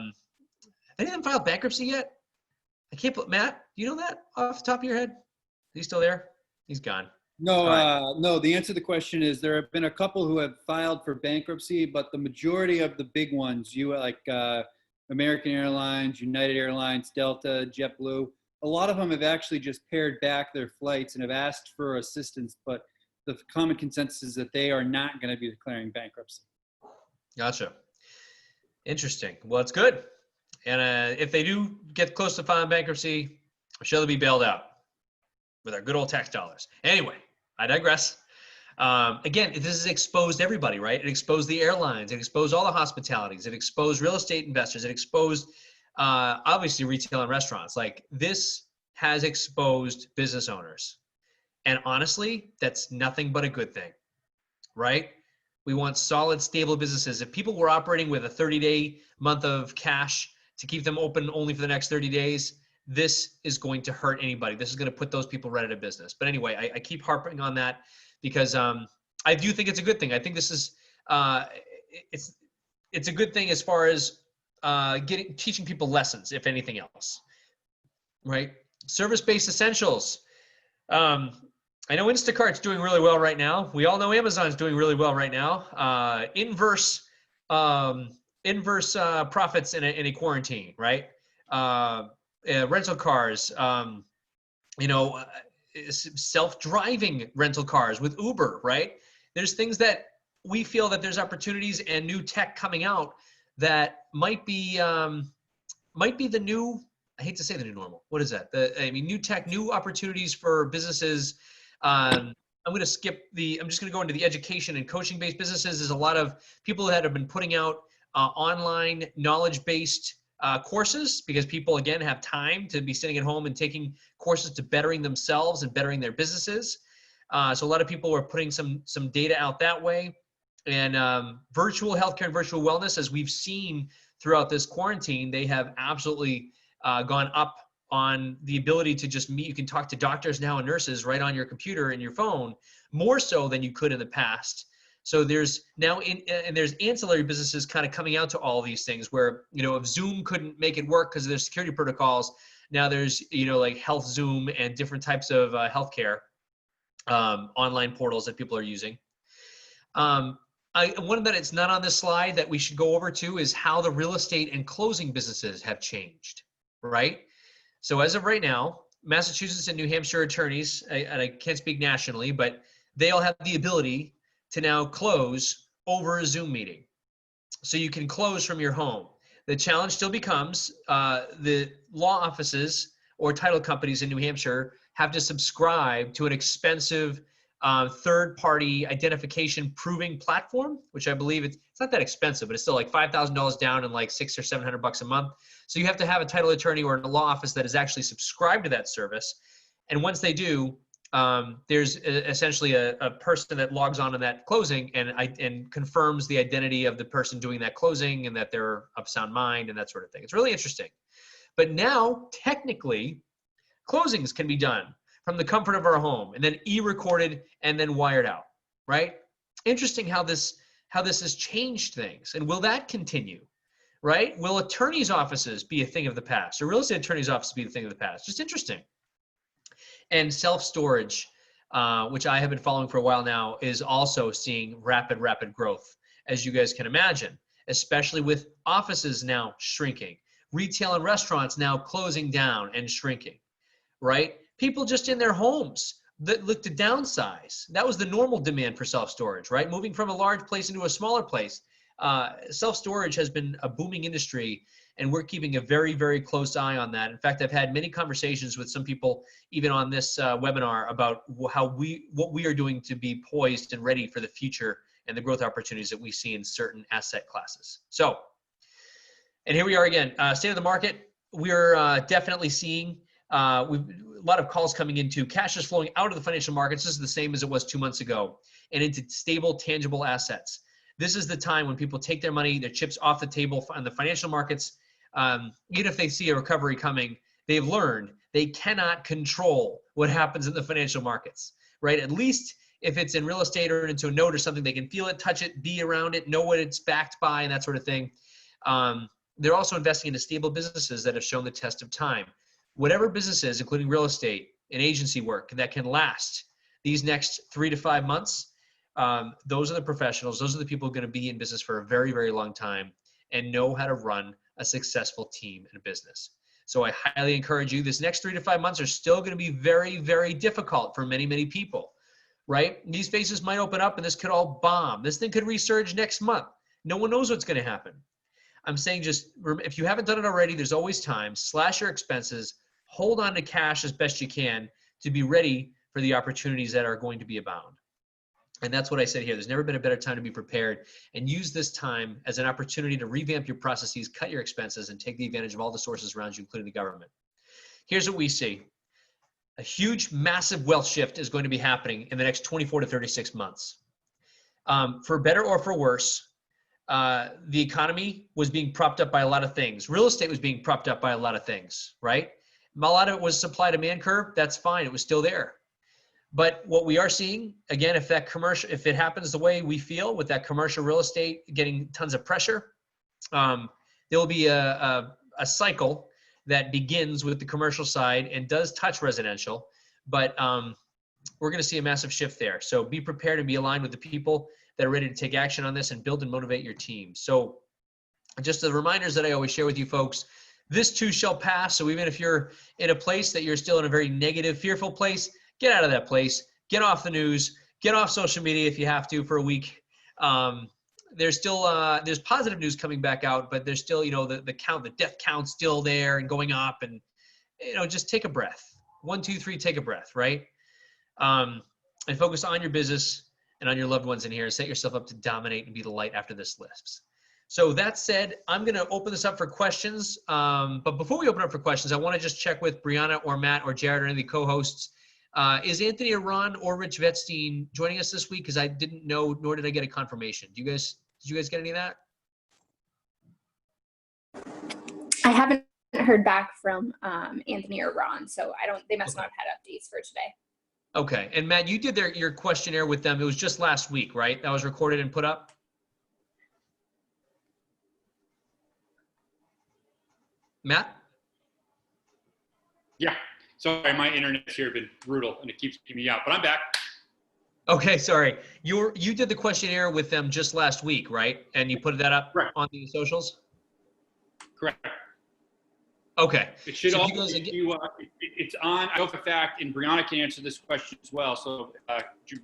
any of them filed bankruptcy yet? I can't put Matt. Do you know that off the top of your head? Is he still there? He's gone. No, no. The answer to the question is there have been a couple who have filed for bankruptcy, but the majority of the big ones, American Airlines, United Airlines, Delta, JetBlue, a lot of them have actually just pared back their flights and have asked for assistance, but the common consensus is that they are not going to be declaring bankruptcy. Gotcha. Interesting. Well, it's good. And if they do get close to filing bankruptcy, I'm sure they'll be bailed out with our good old tax dollars. Anyway, I digress. Again, this has exposed everybody, right? It exposed the airlines. It exposed all the hospitalities. It exposed real estate investors. It exposed obviously retail and restaurants. Like, this has exposed business owners. And honestly, that's nothing but a good thing, right? We want solid, stable businesses. If people were operating with a 30-day month of cash to keep them open only for the next 30 days, this is going to hurt anybody. This is going to put those people right out of business. But anyway, I keep harping on that because I do think it's a good thing. I think this is, it's a good thing as far as teaching people lessons, if anything else, right? Service-based essentials. I know Instacart's doing really well right now. We all know Amazon's doing really well right now. Inverse profits in a quarantine, right? Rental cars, self-driving rental cars with Uber, right? There's things that we feel that there's opportunities and new tech coming out that might be the new, I hate to say the new normal. What is that? New tech, new opportunities for businesses. I'm just going to go into the education and coaching based businesses. There's a lot of people that have been putting out online knowledge-based courses because people, again, have time to be sitting at home and taking courses to bettering themselves and bettering their businesses. So a lot of people are putting some data out that way. And virtual healthcare and virtual wellness, as we've seen throughout this quarantine, they have absolutely gone up on the ability to just meet. You can talk to doctors now and nurses right on your computer and your phone, more so than you could in the past. So there's now and there's ancillary businesses kind of coming out to all these things where, if Zoom couldn't make it work because of their security protocols, now there's, like Health Zoom and different types of healthcare online portals that people are using. One that it's not on this slide that we should go over to is how the real estate and closing businesses have changed, right? So as of right now, Massachusetts and New Hampshire attorneys, and I can't speak nationally, but they all have the ability to now close over a Zoom meeting. So you can close from your home. The challenge still becomes the law offices or title companies in New Hampshire have to subscribe to an expensive third-party identification proving platform, which I believe it's not that expensive, but it's still like $5,000 down and like $600 or $700 a month. So you have to have a title attorney or a law office that is actually subscribed to that service. And once they do, there's essentially a person that logs on in that closing and confirms the identity of the person doing that closing and that they're of sound mind and that sort of thing. It's really interesting. But now, technically, closings can be done from the comfort of our home and then e-recorded and then wired out, right? Interesting how this has changed things. And will that continue, right? Will attorneys' offices be a thing of the past, or real estate attorneys' offices be a thing of the past? Just interesting. And self-storage. which I have been following for a while now, is also seeing rapid growth, as you guys can imagine, especially with offices now shrinking, retail and restaurants now closing down and shrinking, right? People just in their homes that look to downsize. That was the normal demand for self-storage, right? Moving from a large place into a smaller place. Self-storage has been a booming industry, and we're keeping a very close eye on that. In fact, I've had many conversations with some people, even on this webinar, about what we are doing to be poised and ready for the future and the growth opportunities that we see in certain asset classes. So, and here we are again, state of the market. We're definitely seeing a lot of calls coming into cash is flowing out of the financial markets. This is the same as it was 2 months ago, and into stable, tangible assets. This is the time when people take their money, their chips off the table on the financial markets. Even if they see a recovery coming, they've learned they cannot control what happens in the financial markets, right? At least if it's in real estate or into a note or something, they can feel it, touch it, be around it, know what it's backed by, and that sort of thing. They're also investing into stable businesses that have shown the test of time. Whatever businesses, including real estate and agency work, that can last these next 3 to 5 months, those are the professionals. Those are the people going to be in business for a very long time and know how to run a successful team and business. So I highly encourage you. This next 3 to 5 months are still going to be very difficult for many people, right? These phases might open up and this could all bomb. This thing could resurge next month. No one knows what's going to happen. I'm saying just, if you haven't done it already, there's always time. Slash your expenses. Hold on to cash as best you can to be ready for the opportunities that are going to be abound. And that's what I said here. There's never been a better time to be prepared, and use this time as an opportunity to revamp your processes, cut your expenses, and take the advantage of all the sources around you, including the government. Here's what we see. A huge, massive wealth shift is going to be happening in the next 24 to 36 months. For better or for worse, the economy was being propped up by a lot of things. Real estate was being propped up by a lot of things, right? A lot of it was supply-demand curve. That's fine. It was still there. But what we are seeing, again, if it happens the way we feel with that commercial real estate getting tons of pressure, there will be a cycle that begins with the commercial side and does touch residential, but we're going to see a massive shift there. So be prepared and be aligned with the people that are ready to take action on this and build and motivate your team. So just the reminders that I always share with you folks, this too shall pass. So even if you're in a place that you're still in a very negative, fearful place, get out of that place, get off the news, get off social media if you have to for a week. There's still, there's positive news coming back out, but there's still, the death count's still there and going up, and, just take a breath. 1, 2, 3, take a breath, right? And focus on your business and on your loved ones in here, and set yourself up to dominate and be the light after this lifts. So that said, I'm going to open this up for questions. But before we open up for questions, I want to just check with Brianna or Matt or Jared or any of the co-hosts. Is Anthony or Ron or Rich Vetstein joining us this week? Because I didn't know, nor did I get a confirmation. Did you guys get any of that? I haven't heard back from Anthony or Ron, so they must not have had updates for today. Okay. And Matt, you did your questionnaire with them. It was just last week, right? That was recorded and put up? Matt? Yeah. Sorry, my internet's here been brutal and it keeps keeping me out, but I'm back. Okay, sorry. You did the questionnaire with them just last week, right? And you put that up on the socials? Correct. Okay. It should so also, it's on, I know for a fact, and Brianna can answer this question as well. So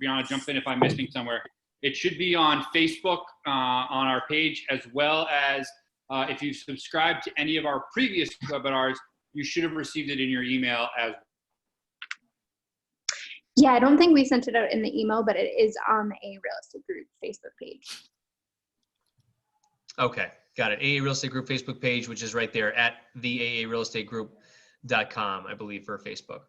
Brianna, jump in if I'm missing somewhere. It should be on Facebook, on our page, as well as if you subscribe to any of our previous webinars, you should have received it in your email as well. Yeah, I don't think we sent it out in the email, but it is on the AA Real Estate Group Facebook page. Okay, got it. AA Real Estate Group Facebook page, which is right there at the AARealestateGroup.com, I believe, for Facebook.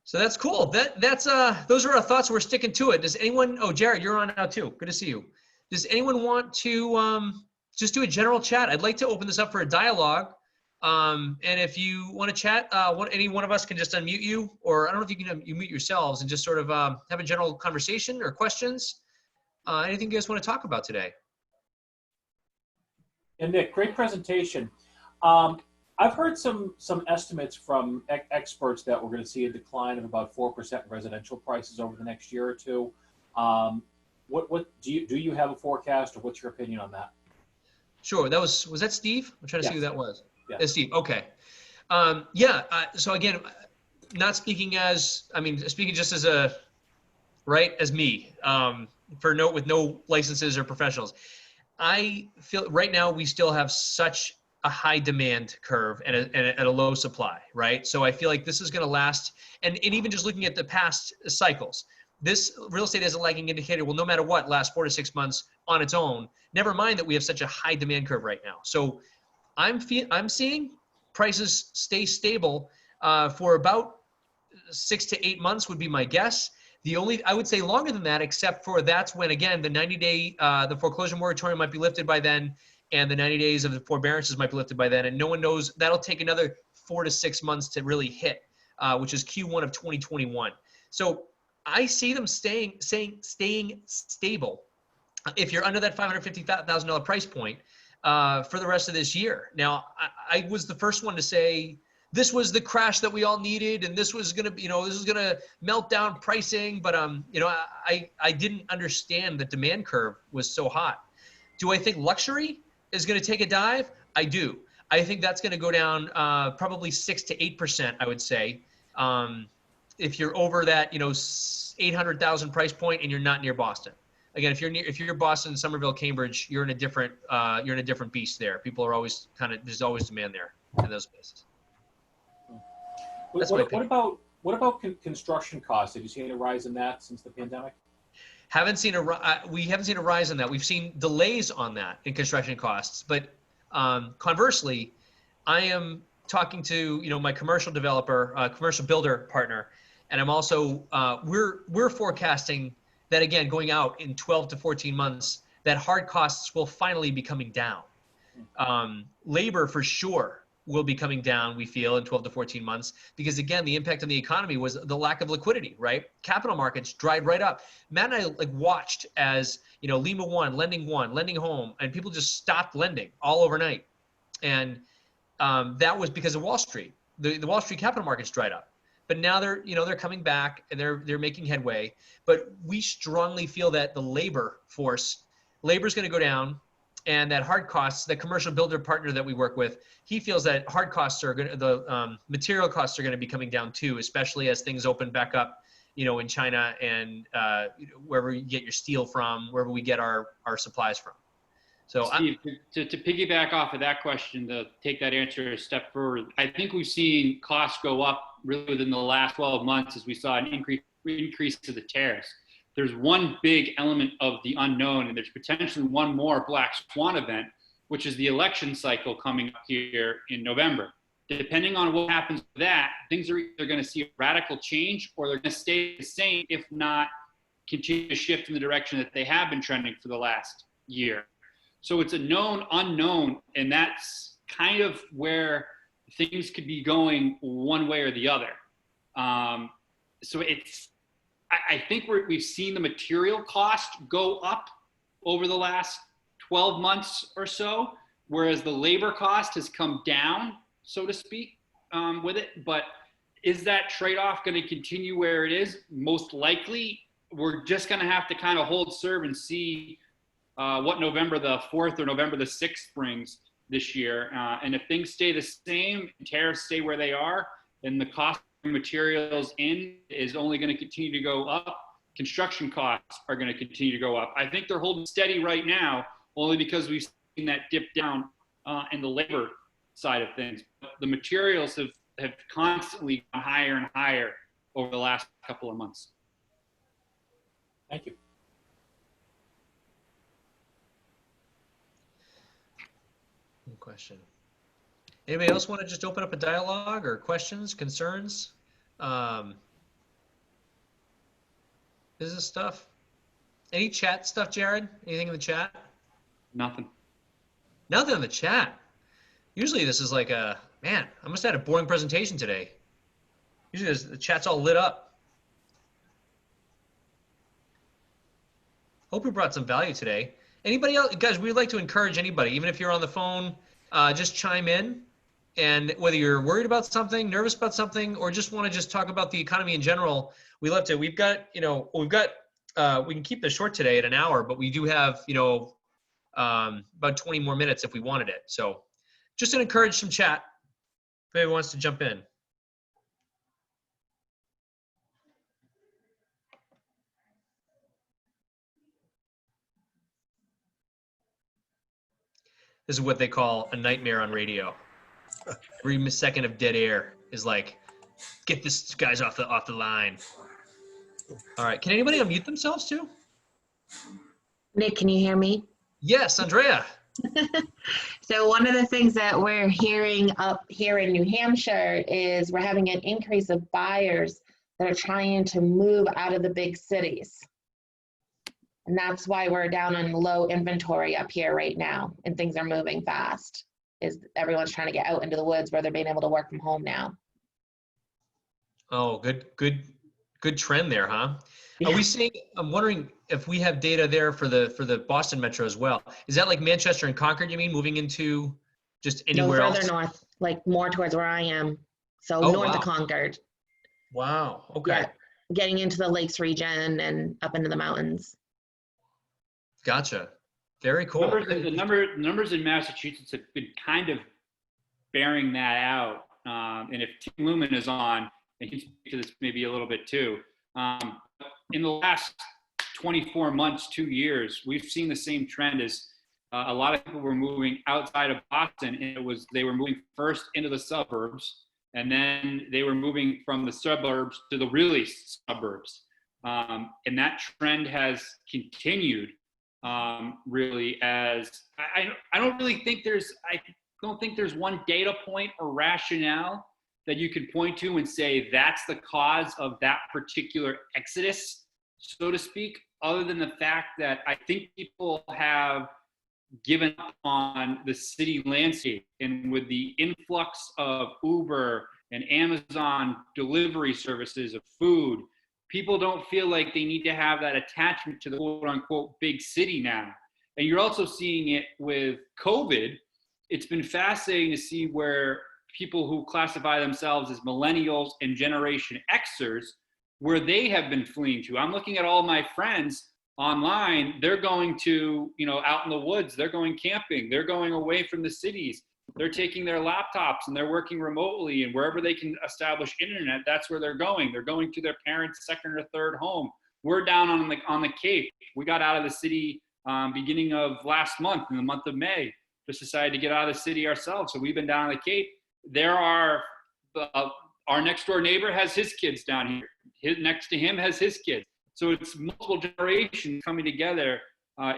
So that's cool. Those are our thoughts. We're sticking to it. Does anyone? Oh, Jared, you're on now too. Good to see you. Does anyone want to just do a general chat? I'd like to open this up for a dialogue. And if you want to chat, any one of us can just unmute you, or I don't know if you can mute yourselves and just sort of have a general conversation or questions. Anything you guys want to talk about today? And Nick, great presentation. I've heard some estimates from experts that we're going to see a decline of about 4% in residential prices over the next year or two. What do you have a forecast, or what's your opinion on that? Sure. That was that Steve? I'm trying to see who Yes. that was. Yeah. That's Steve. Okay. So again, not speaking as, I mean, speaking just as as me, with no licenses or professionals. I feel right now we still have such a high demand curve and at a low supply, right? So I feel like this is going to last. And even just looking at the past cycles, this real estate as a lagging indicator will, no matter what, last 4 to 6 months on its own. Never mind that we have such a high demand curve right now. So I'm seeing prices stay stable for about 6 to 8 months would be my guess. I would say longer than that, except for that's when, again, the 90-day, the foreclosure moratorium might be lifted by then, and the 90 days of the forbearances might be lifted by then. And no one knows, that'll take another 4 to 6 months to really hit, which is Q1 of 2021. So I see them staying stable if you're under that $550,000 price point for the rest of this year. Now, I was the first one to say, this was the crash that we all needed, and this was gonna, this is gonna melt down pricing. But I didn't understand the demand curve was so hot. Do I think luxury is gonna take a dive? I do. I think that's gonna go down probably 6 to 8%. I would say if you're over that 800,000 price point and you're not near Boston. Again, if you're Boston, Somerville, Cambridge, you're in a different beast there. People are always there's always demand there in those places. What about construction costs? Have you seen a rise in that since the pandemic? We haven't seen a rise in that. We've seen delays on that in construction costs. But conversely, I am talking to my commercial developer, commercial builder partner, and I'm also we're forecasting that, again, going out in 12 to 14 months, that hard costs will finally be coming down. Labor for sure will be coming down, we feel, in 12 to 14 months, because again, the impact on the economy was the lack of liquidity, right? Capital markets dried right up. Matt and I watched as, Lima One, Lending Home, and people just stopped lending all overnight. And that was because of Wall Street. The Wall Street capital markets dried up. But now they're coming back and they're making headway. But we strongly feel that the labor is going to go down. And that hard costs, the commercial builder partner that we work with, he feels that hard costs the material costs are going to be coming down too, especially as things open back up, in China and wherever you get your steel from, wherever we get our supplies from. So Steve, to piggyback off of that question, to take that answer a step further, I think we've seen costs go up really within the last 12 months as we saw an increase to the tariffs. There's one big element of the unknown, and there's potentially one more black swan event, which is the election cycle coming up here in November. Depending on what happens with that, things are either going to see a radical change or they're going to stay the same, if not continue to shift in the direction that they have been trending for the last year. So it's a known unknown, and that's kind of where things could be going one way or the other. So I think we've seen the material cost go up over the last 12 months or so, whereas the labor cost has come down, so to speak, with it. But is that trade-off going to continue where it is? Most likely, we're just going to have to kind of hold serve and see what November the 4th or November the 6th brings this year. And if things stay the same, tariffs stay where they are, then the cost of materials is only going to continue to go up. Construction costs are going to continue to go up. I think they're holding steady right now, only because we've seen that dip down in the labor side of things. But the materials have constantly gone higher and higher over the last couple of months. Thank you. Good question. Anybody else want to just open up a dialogue or questions, concerns? Business stuff? Any chat stuff, Jared? Anything in the chat? Nothing. Nothing in the chat. Usually this is like man, I must have had a boring presentation today. Usually the chat's all lit up. Hope we brought some value today. Anybody else? Guys, we'd like to encourage anybody, even if you're on the phone, just chime in And whether you're worried about something, nervous about something, or just want to just talk about the economy in general, we love to. We can keep this short today at an hour, but we do have, about 20 more minutes if we wanted it. So just to encourage some chat if anyone wants to jump in. This is what they call a nightmare on radio. Every second of dead air is like, get this guys off the line. All right. Can anybody unmute themselves too? Nick, can you hear me? Yes, Andrea. So one of the things that we're hearing up here in New Hampshire is we're having an increase of buyers that are trying to move out of the big cities. And that's why we're down on low inventory up here right now, and things are moving fast. Is everyone's trying to get out into the woods where they're being able to work from home now. Oh, good trend there, huh? Are we seeing, I'm wondering if we have data there for the Boston Metro as well. Is that like Manchester and Concord, you mean, moving into just anywhere no, further else? north, like more towards where I am. So Oh, north wow. of Concord. Wow. Okay. Yeah, getting into the Lakes region and up into the mountains. Gotcha. Very cool. The numbers in Massachusetts have been kind of bearing that out. And if Tim Lumen is on, and he can speak to this maybe a little bit too. In the last 24 months, 2 years, we've seen the same trend as a lot of people were moving outside of Boston, and they were moving first into the suburbs, and then they were moving from the suburbs to the really suburbs. And that trend has continued. Really, as I don't think there's one data point or rationale that you could point to and say that's the cause of that particular exodus, so to speak, other than the fact that I think people have given up on the city landscape, and with the influx of Uber and Amazon delivery services of food, people don't feel like they need to have that attachment to the quote unquote big city now. And you're also seeing it with COVID. It's been fascinating to see where people who classify themselves as millennials and Generation Xers, where they have been fleeing to. I'm looking at all my friends online. They're going to, out in the woods, they're going camping, they're going away from the cities. They're taking their laptops and they're working remotely, and wherever they can establish internet, that's where they're going. They're going to their parents' second or third home. We're down on the Cape. We got out of the city beginning of last month, in the month of May. Just decided to get out of the city ourselves. So we've been down on the Cape. There are, our next door neighbor has his kids down here. Next to him has his kids. So it's multiple generations coming together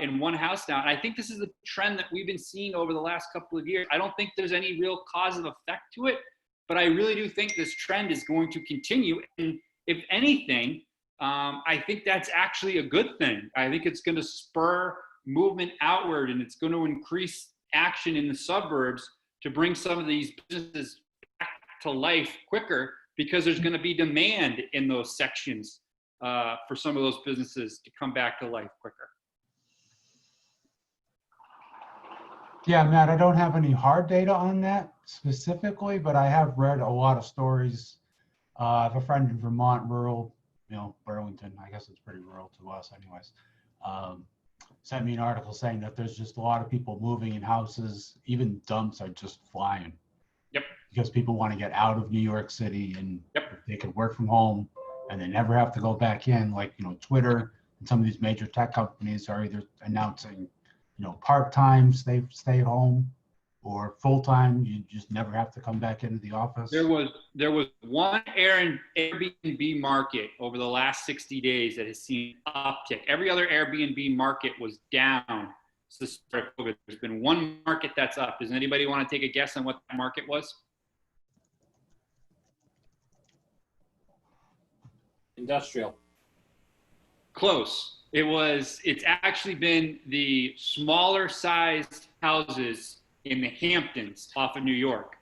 in one house now. And I think this is a trend that we've been seeing over the last couple of years. I don't think there's any real causative effect to it, but I really do think this trend is going to continue. And if anything, I think that's actually a good thing. I think it's going to spur movement outward, and it's going to increase action in the suburbs to bring some of these businesses back to life quicker, because there's going to be demand in those sections for some of those businesses to come back to life quicker. Yeah, Matt, I don't have any hard data on that specifically, but I have read a lot of stories. I have a friend in Vermont, rural, Burlington, I guess it's pretty rural to us anyways, sent me an article saying that there's just a lot of people moving in houses. Even dumps are just flying. Yep. Because people want to get out of New York City, and yep, if they could work from home and they never have to go back in, like, Twitter and some of these major tech companies are either announcing, part-time stay at home, or full-time, you just never have to come back into the office. There was one Airbnb market over the last 60 days that has seen uptick. Every other Airbnb market was down since the start of COVID. There's been one market that's up. Does anybody want to take a guess on what that market was? Industrial. Close. It's actually been the smaller sized houses in the Hamptons off of New York.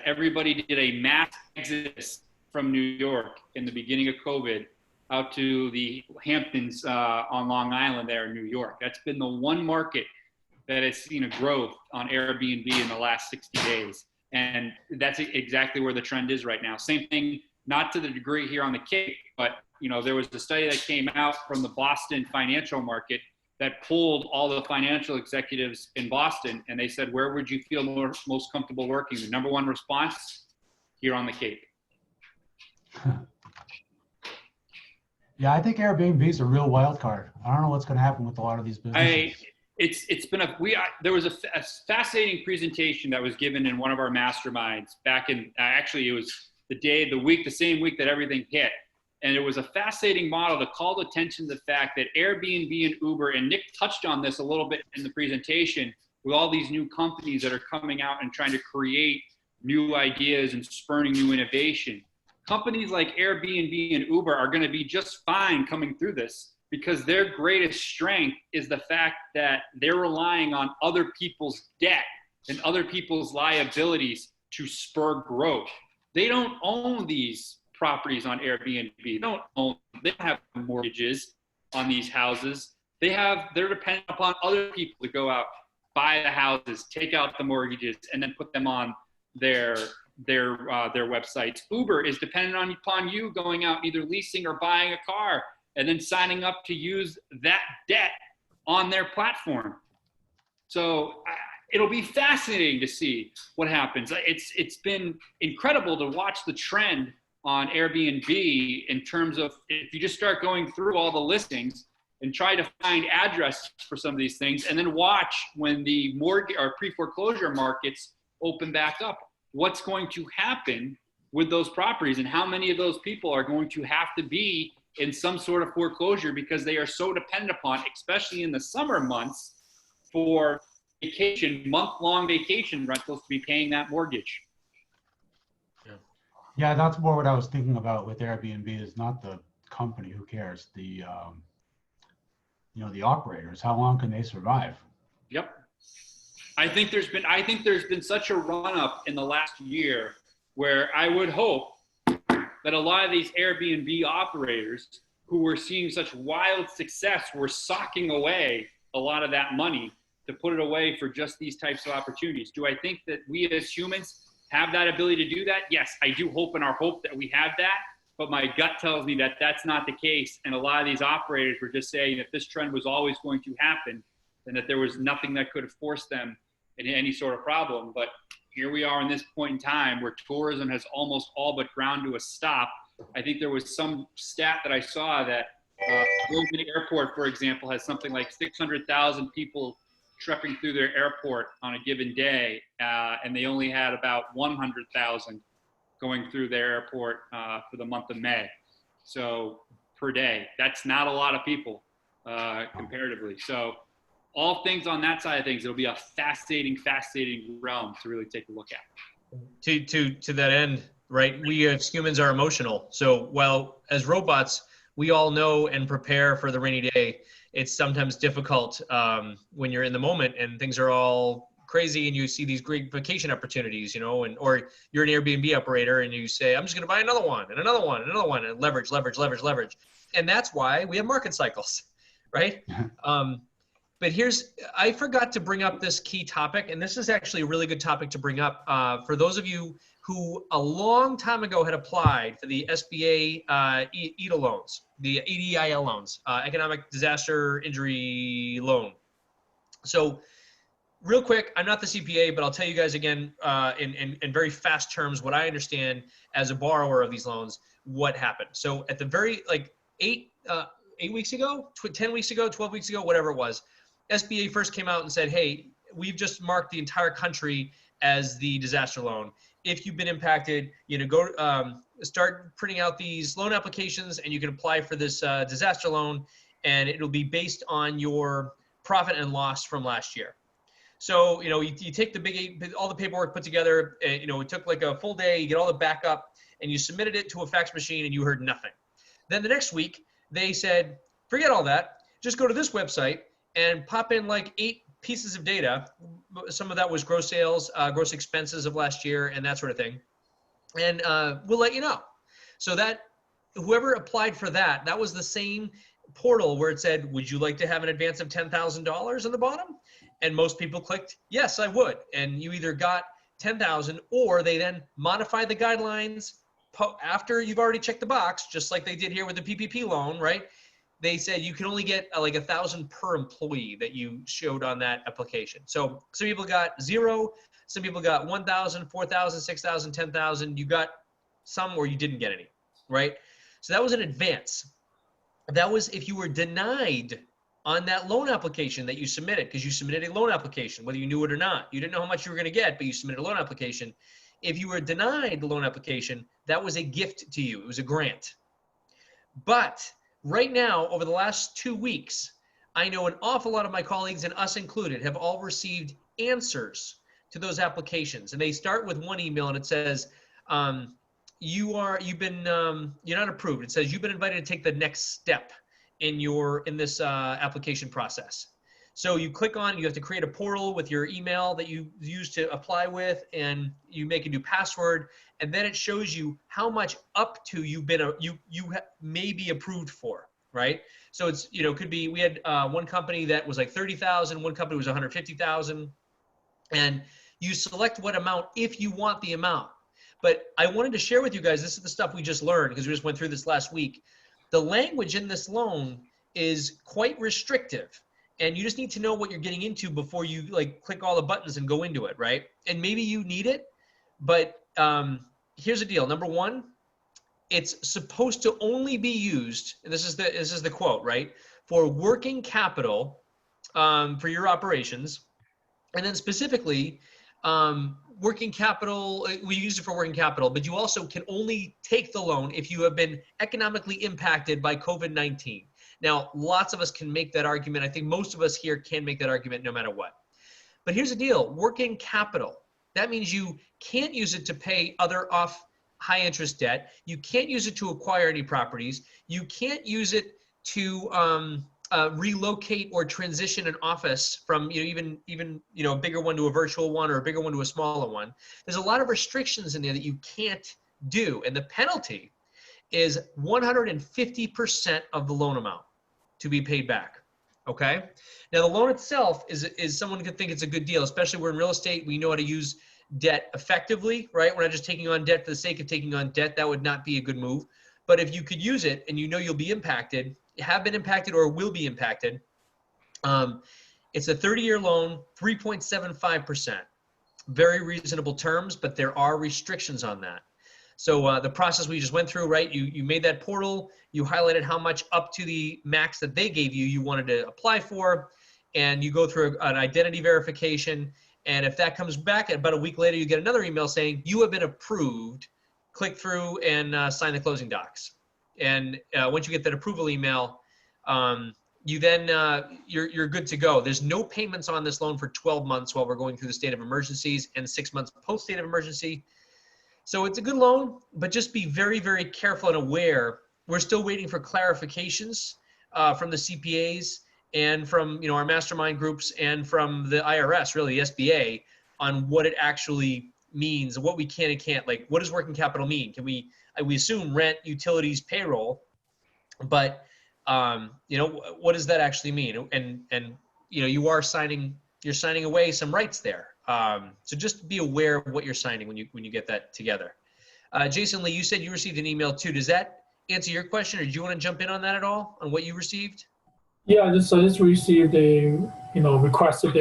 Everybody did a mass exodus from New York in the beginning of COVID out to the Hamptons on Long Island there in New York. That's been the one market that has seen a growth on Airbnb in the last 60 days. And that's exactly where the trend is right now. Same thing, not to the degree here on the Cape, but there was a study that came out from the Boston financial market that pulled all the financial executives in Boston, and they said, where would you feel most comfortable working? The number one response, here on the Cape. Yeah, I think Airbnb is a real wild card. I don't know what's going to happen with a lot of these businesses. There was a fascinating presentation that was given in one of our masterminds back in, actually it was the same week that everything hit. And it was a fascinating model that called attention to the fact that Airbnb and Uber, and Nick touched on this a little bit in the presentation, with all these new companies that are coming out and trying to create new ideas and spurring new innovation. Companies like Airbnb and Uber are going to be just fine coming through this, because their greatest strength is the fact that they're relying on other people's debt and other people's liabilities to spur growth. They don't own these properties on Airbnb. They don't have mortgages on these houses. They're dependent upon other people to go out, buy the houses, take out the mortgages, and then put them on their websites. Uber is dependent upon you going out, either leasing or buying a car, and then signing up to use that debt on their platform. So it'll be fascinating to see what happens. It's been incredible to watch the trend on Airbnb in terms of, if you just start going through all the listings and try to find addresses for some of these things, and then watch when the mortgage or pre-foreclosure markets open back up, what's going to happen with those properties, and how many of those people are going to have to be in some sort of foreclosure because they are so dependent upon, especially in the summer months, for month-long vacation rentals to be paying that mortgage. Yeah, that's more what I was thinking about with Airbnb, is not the company, who cares, the the operators, how long can they survive? Yep. I think there's been such a run up in the last year where I would hope that a lot of these Airbnb operators who were seeing such wild success were socking away a lot of that money to put it away for just these types of opportunities. Do I think that we as humans have that ability to do that? Yes, I do hope in our hope that we have that, but my gut tells me that that's not the case. And a lot of these operators were just saying that this trend was always going to happen and that there was nothing that could have forced them into any sort of problem. But here we are in this point in time where tourism has almost all but ground to a stop. I think there was some stat that I saw that Logan Airport, for example, has something like 600,000 people trekking through their airport on a given day, and they only had about 100,000 going through their airport for the month of May. So per day, that's not a lot of people comparatively. So all things on that side of things, it'll be a fascinating realm to really take a look at. To that end, right? We as humans are emotional. So while as robots, we all know and prepare for the rainy day, it's sometimes difficult when you're in the moment and things are all crazy and you see these great vacation opportunities, or you're an Airbnb operator and you say, I'm just going to buy another one and another one and another one, and leverage. And that's why we have market cycles, right? But I forgot to bring up this key topic, and this is actually a really good topic to bring up for those of you who a long time ago had applied for the SBA EIDL loans, the EIDL loans, Economic Disaster Injury Loan. So real quick, I'm not the CPA, but I'll tell you guys again in very fast terms what I understand as a borrower of these loans, what happened. So at the very, 8 weeks ago, 10 weeks ago, 12 weeks ago, whatever it was, SBA first came out and said, hey, we've just marked the entire country as the disaster loan. If you've been impacted, go start printing out these loan applications and you can apply for this disaster loan, and it'll be based on your profit and loss from last year. So, you take all the paperwork put together, and, it took like a full day, you get all the backup, and you submitted it to a fax machine and you heard nothing. Then the next week, they said, forget all that, just go to this website and pop in like 8 pieces of data. Some of that was gross sales, gross expenses of last year, and that sort of thing. And we'll let you know. So that whoever applied for that was the same portal where it said, would you like to have an advance of $10,000 on the bottom? And most people clicked, yes, I would. And you either got 10,000, or they then modify the guidelines after you've already checked the box, just like they did here with the PPP loan, right? They said you can only get like 1,000 per employee that you showed on that application. So some people got 0, some people got 1,000, 4,000, 6,000, 10,000. You got some where you didn't get any, right? So that was an advance. That was if you were denied on that loan application that you submitted, because you submitted a loan application, whether you knew it or not. You didn't know how much you were going to get, but you submitted a loan application. If you were denied the loan application, that was a gift to you. It was a grant. But right now, over the last 2 weeks, I know an awful lot of my colleagues, and us included, have all received answers to those applications. And they start with one email and it says, you're not approved. It says you've been invited to take the next step in this application process. So you click on, you have to create a portal with your email that you use to apply with, and you make a new password, and then it shows you how much up to you've been may be approved for, right? So it's, could be, we had one company that was like 30,000, one company was 150,000, and you select what amount if you want the amount. But I wanted to share with you guys, this is the stuff we just learned because we just went through this last week. The language in this loan is quite restrictive, and you just need to know what you're getting into before you click all the buttons and go into it, right? And maybe you need it, but here's the deal. Number one, it's supposed to only be used, and this is the quote, right? For working capital for your operations, and then specifically working capital, we use it for working capital, but you also can only take the loan if you have been economically impacted by COVID-19. Now, lots of us can make that argument. I think most of us here can make that argument no matter what. But here's the deal, working capital. That means you can't use it to pay other off high interest debt. You can't use it to acquire any properties. You can't use it to relocate or transition an office from even a bigger one to a virtual one, or a bigger one to a smaller one. There's a lot of restrictions in there that you can't do, and the penalty is 150% of the loan amount to be paid back. Okay. Now the loan itself is someone could think it's a good deal, especially we're in real estate. We know how to use debt effectively, right? We're not just taking on debt for the sake of taking on debt. That would not be a good move. But if you could use it and you'll be impacted, have been impacted or will be impacted, it's a 30-year loan, 3.75%. Very reasonable terms, but there are restrictions on that. So the process we just went through, right? You made that portal, you highlighted how much up to the max that they gave you wanted to apply for, and you go through an identity verification. And if that comes back, about a week later, you get another email saying you have been approved. Click through and sign the closing docs. And once you get that approval email, you then you're good to go. There's no payments on this loan for 12 months while we're going through the state of emergencies, and 6 months post state of emergency. So it's a good loan, but just be very, very careful and aware. We're still waiting for clarifications from the CPAs and from our mastermind groups and from the IRS, really the SBA, on what it actually means, what we can and can't. Like, what does working capital mean? Can we assume rent, utilities, payroll, but what does that actually mean? And you're signing away some rights there. So just be aware of what you're signing when you get that together. Jason Lee, you said you received an email too. Does that answer your question, or do you want to jump in on that at all, on what you received? Yeah, I just received a request if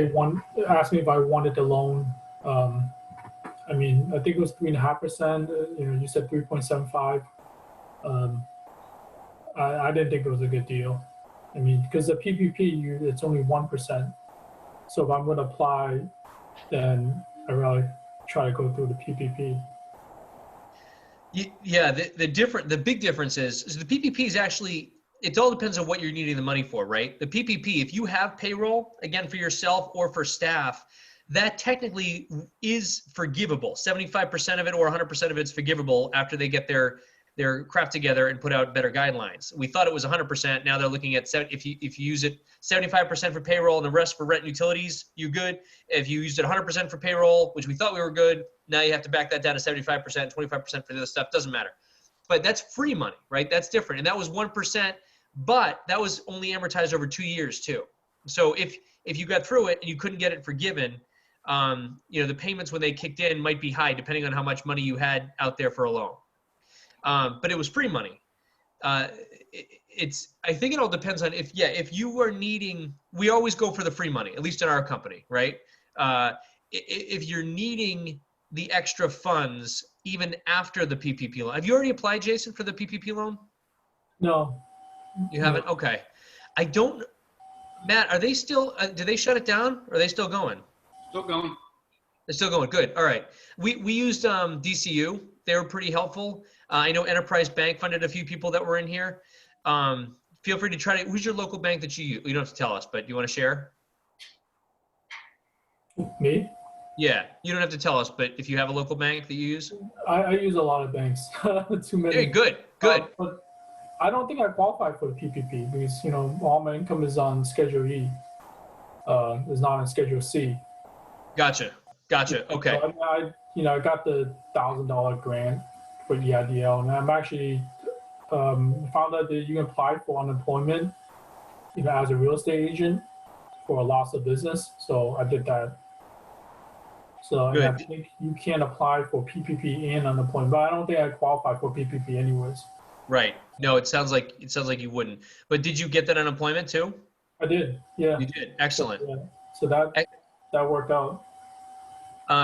asked me if I wanted the loan. I think it was 3.5%. You said 3.75. I didn't think it was a good deal. Because the PPP, it's only 1%. So if I'm going to apply, then I really try to go through the PPP. Yeah, the big difference is the PPP is actually, it all depends on what you're needing the money for, right? The PPP, if you have payroll, again, for yourself or for staff, that technically is forgivable. 75% of it or 100% of it's forgivable after they get their crap together and put out better guidelines. We thought it was 100%. Now they're looking at if you use it 75% for payroll and the rest for rent and utilities, you're good. If you used it 100% for payroll, which we thought we were good, now you have to back that down to 75%, 25% for the other stuff. Doesn't matter. But that's free money, right? That's different. And that was 1%, but that was only amortized over 2 years too. So if you got through it and you couldn't get it forgiven, the payments when they kicked in might be high depending on how much money you had out there for a loan. But it was free money. I think it all depends on if you are needing, we always go for the free money, at least in our company, right? If you're needing the extra funds even after the PPP loan. Have you already applied, Jason, for the PPP loan? No. You haven't? Okay. Matt, are they still, did they shut it down or are they still going? Still going. They're still going. Good. All right. We used DCU. They were pretty helpful. I know Enterprise Bank funded a few people that were in here. Feel free to try to, who's your local bank that you use? You don't have to tell us, but you want to share? Me? Yeah. You don't have to tell us, but if you have a local bank that you use? I use a lot of banks. Too many. Hey, good. Good. But I don't think I qualify for the PPP because, all my income is on Schedule E. Is not on Schedule C. Gotcha. Okay. So I got the $1,000 grant for the EIDL, and I'm actually found out that you can apply for unemployment, as a real estate agent for a loss of business. So I did that. So and I think you can apply for PPP and unemployment, but I don't think I qualify for PPP anyways. Right. No, it sounds like you wouldn't. But did you get that unemployment too? I did. Yeah. You did. Excellent. So that worked out.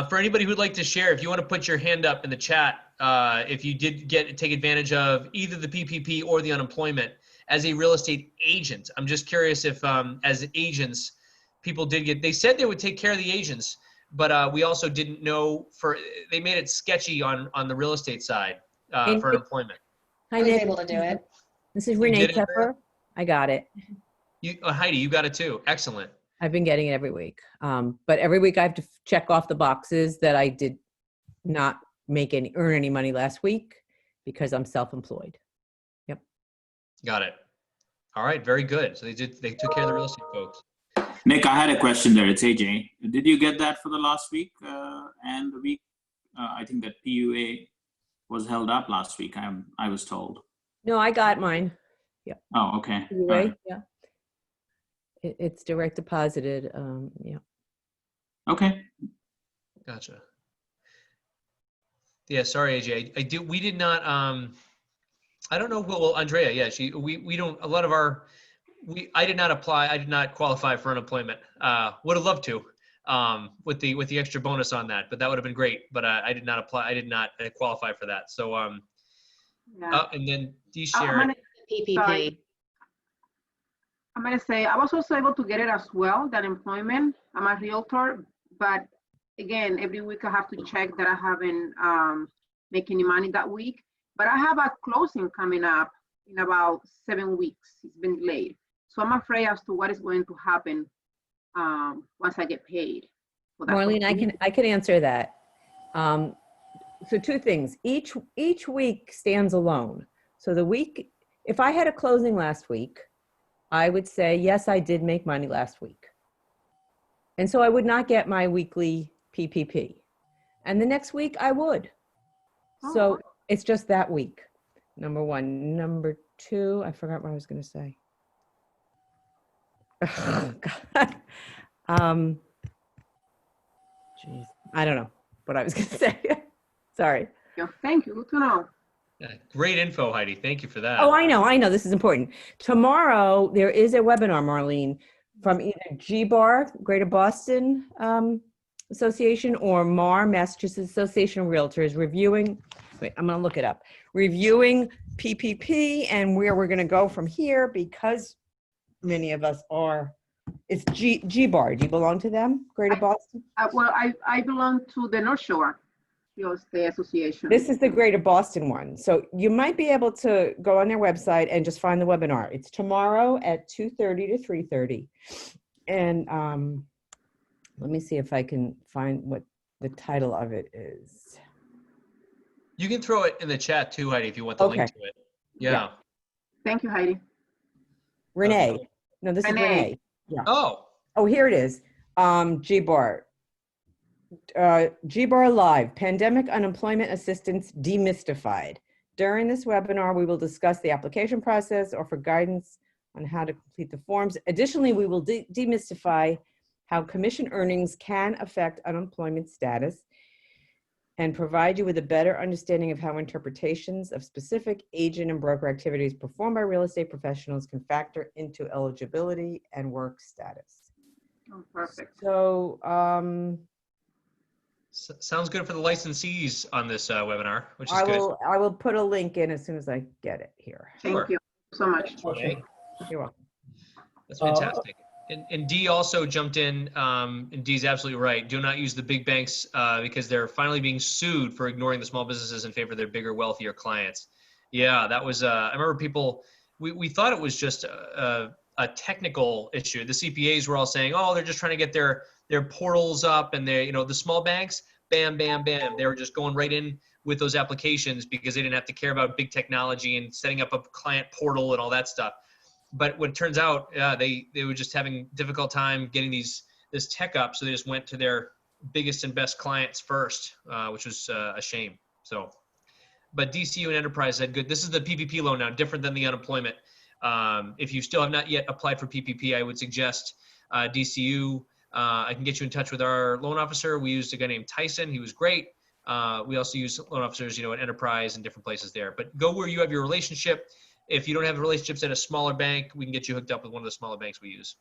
For anybody who'd like to share, if you want to put your hand up in the chat, if you did take advantage of either the PPP or the unemployment as a real estate agent. I'm just curious if as agents, people did they said they would take care of the agents, but we also didn't know they made it sketchy on the real estate side for unemployment. I was able to do it. This is Renee Tepper. I got it. Heidi, you got it too. Excellent. I've been getting it every week. But every week I have to check off the boxes that I did not earn any money last week because I'm self-employed. Yep. Got it. All right. Very good. So they took care of the real estate folks. Nick, I had a question there. It's AJ. Did you get that for the last week and the week? I think that PUA was held up last week. I was told. No, I got mine. Yeah. Oh, okay. Anyway, right. Yeah. It's direct deposited. Yeah. Okay. Gotcha. Yeah. Sorry, AJ. We did not. I don't know. Well, Andrea. Yeah. We don't. A lot of I did not apply. I did not qualify for unemployment. Would have loved to. With the extra bonus on that, but that would have been great. But I did not apply. I did not qualify for that. So yeah. And then PPP. Sorry. I'm gonna say I was also able to get it as well, the unemployment. I'm a realtor, but again, every week I have to check that I haven't make any money that week. But I have a closing coming up in about 7 weeks. It's been delayed, so I'm afraid as to what is going to happen once I get paid. Marlene, I can answer that. So two things. Each week stands alone. So the week, if I had a closing last week, I would say, yes, I did make money last week. And so I would not get my weekly PPP. And the next week I would. So it's just that week. Number one. Number two, I forgot what I was going to say. Oh, God. Geez, I don't know what I was going to say. Sorry. Yeah, thank you. Good to know. Yeah, great info, Heidi. Thank you for that. Oh, I know. This is important. Tomorrow, there is a webinar, Marlene, from either GBAR, Greater Boston Association, or MAR, Massachusetts Association of Realtors, reviewing PPP and where we're going to go from here, because many of us are. It's GBAR. Do you belong to them, Greater Boston? Well, I belong to the North Shore Real Estate Association. This is the Greater Boston one. So you might be able to go on their website and just find the webinar. It's tomorrow at 2:30 to 3:30. And let me see if I can find what the title of it is. You can throw it in the chat too, Heidi, if you want the link to it. Yeah. Thank you, Heidi. Renee. No, this is Renee. Yeah. Oh, here it is. GBAR. GBAR Live, Pandemic Unemployment Assistance Demystified. During this webinar, we will discuss the application process, offer guidance on how to complete the forms. Additionally, we will demystify how commission earnings can affect unemployment status, and provide you with a better understanding of how interpretations of specific agent and broker activities performed by real estate professionals can factor into eligibility and work status. Oh, perfect. So, Sounds good for the licensees on this webinar, which is I good. will put a link in as soon as I get it here. Sure. Thank you so much. Question. You're welcome. That's fantastic. And Dee also jumped in, and Dee's absolutely right. Do not use the big banks because they're finally being sued for ignoring the small businesses in favor of their bigger, wealthier clients. Yeah, that was, I remember people, we thought it was just a technical issue. The CPAs were all saying, oh, they're just trying to get their portals up, and they, the small banks, bam, bam, bam. They were just going right in with those applications because they didn't have to care about big technology and setting up a client portal and all that stuff. But what turns out, they were just having difficult time getting this tech up, so they just went to their biggest and best clients first, which was a shame. So, but DCU and Enterprise said good. This is the PPP loan now, different than the unemployment. If you still have not yet applied for PPP, I would suggest DCU. I can get you in touch with our loan officer. We used a guy named Tyson. He was great. We also use loan officers, at Enterprise and different places there. But go where you have your relationship. If you don't have relationships at a smaller bank, we can get you hooked up with one of the smaller banks we use.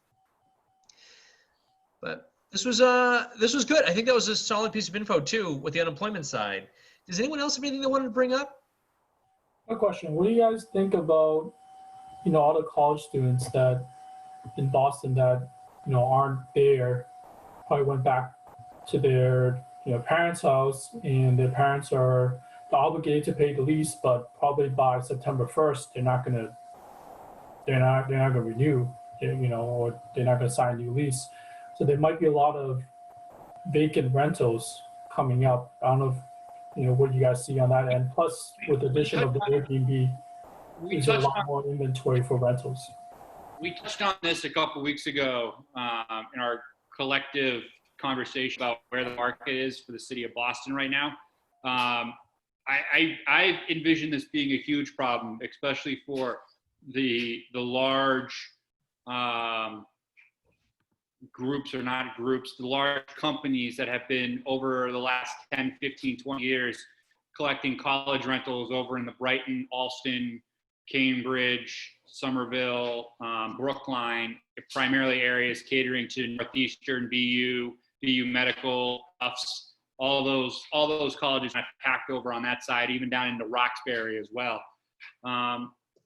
But this was good. I think that was a solid piece of info too with the unemployment side. Does anyone else have anything they wanted to bring up? A question. What do you guys think about, all the college students that in Boston that, aren't there, probably went back to their, parents' house, and their parents are obligated to pay the lease, but probably by September 1st, they're not gonna renew, or they're not gonna sign a new lease. So there might be a lot of vacant rentals coming up. I don't know if, what you guys see on that end. Plus, with the addition of the Airbnb, there's a lot more inventory for rentals. We touched on this a couple weeks ago in our collective conversation about where the market is for the city of Boston right now. I envision this being a huge problem, especially for the large groups or not groups, the large companies that have been over the last 10, 15, 20 years collecting college rentals over in the Brighton, Alston, Cambridge, Somerville, Brookline, primarily areas catering to Northeastern, BU Medical, Tufts, all those colleges are packed over on that side, even down into Roxbury as well.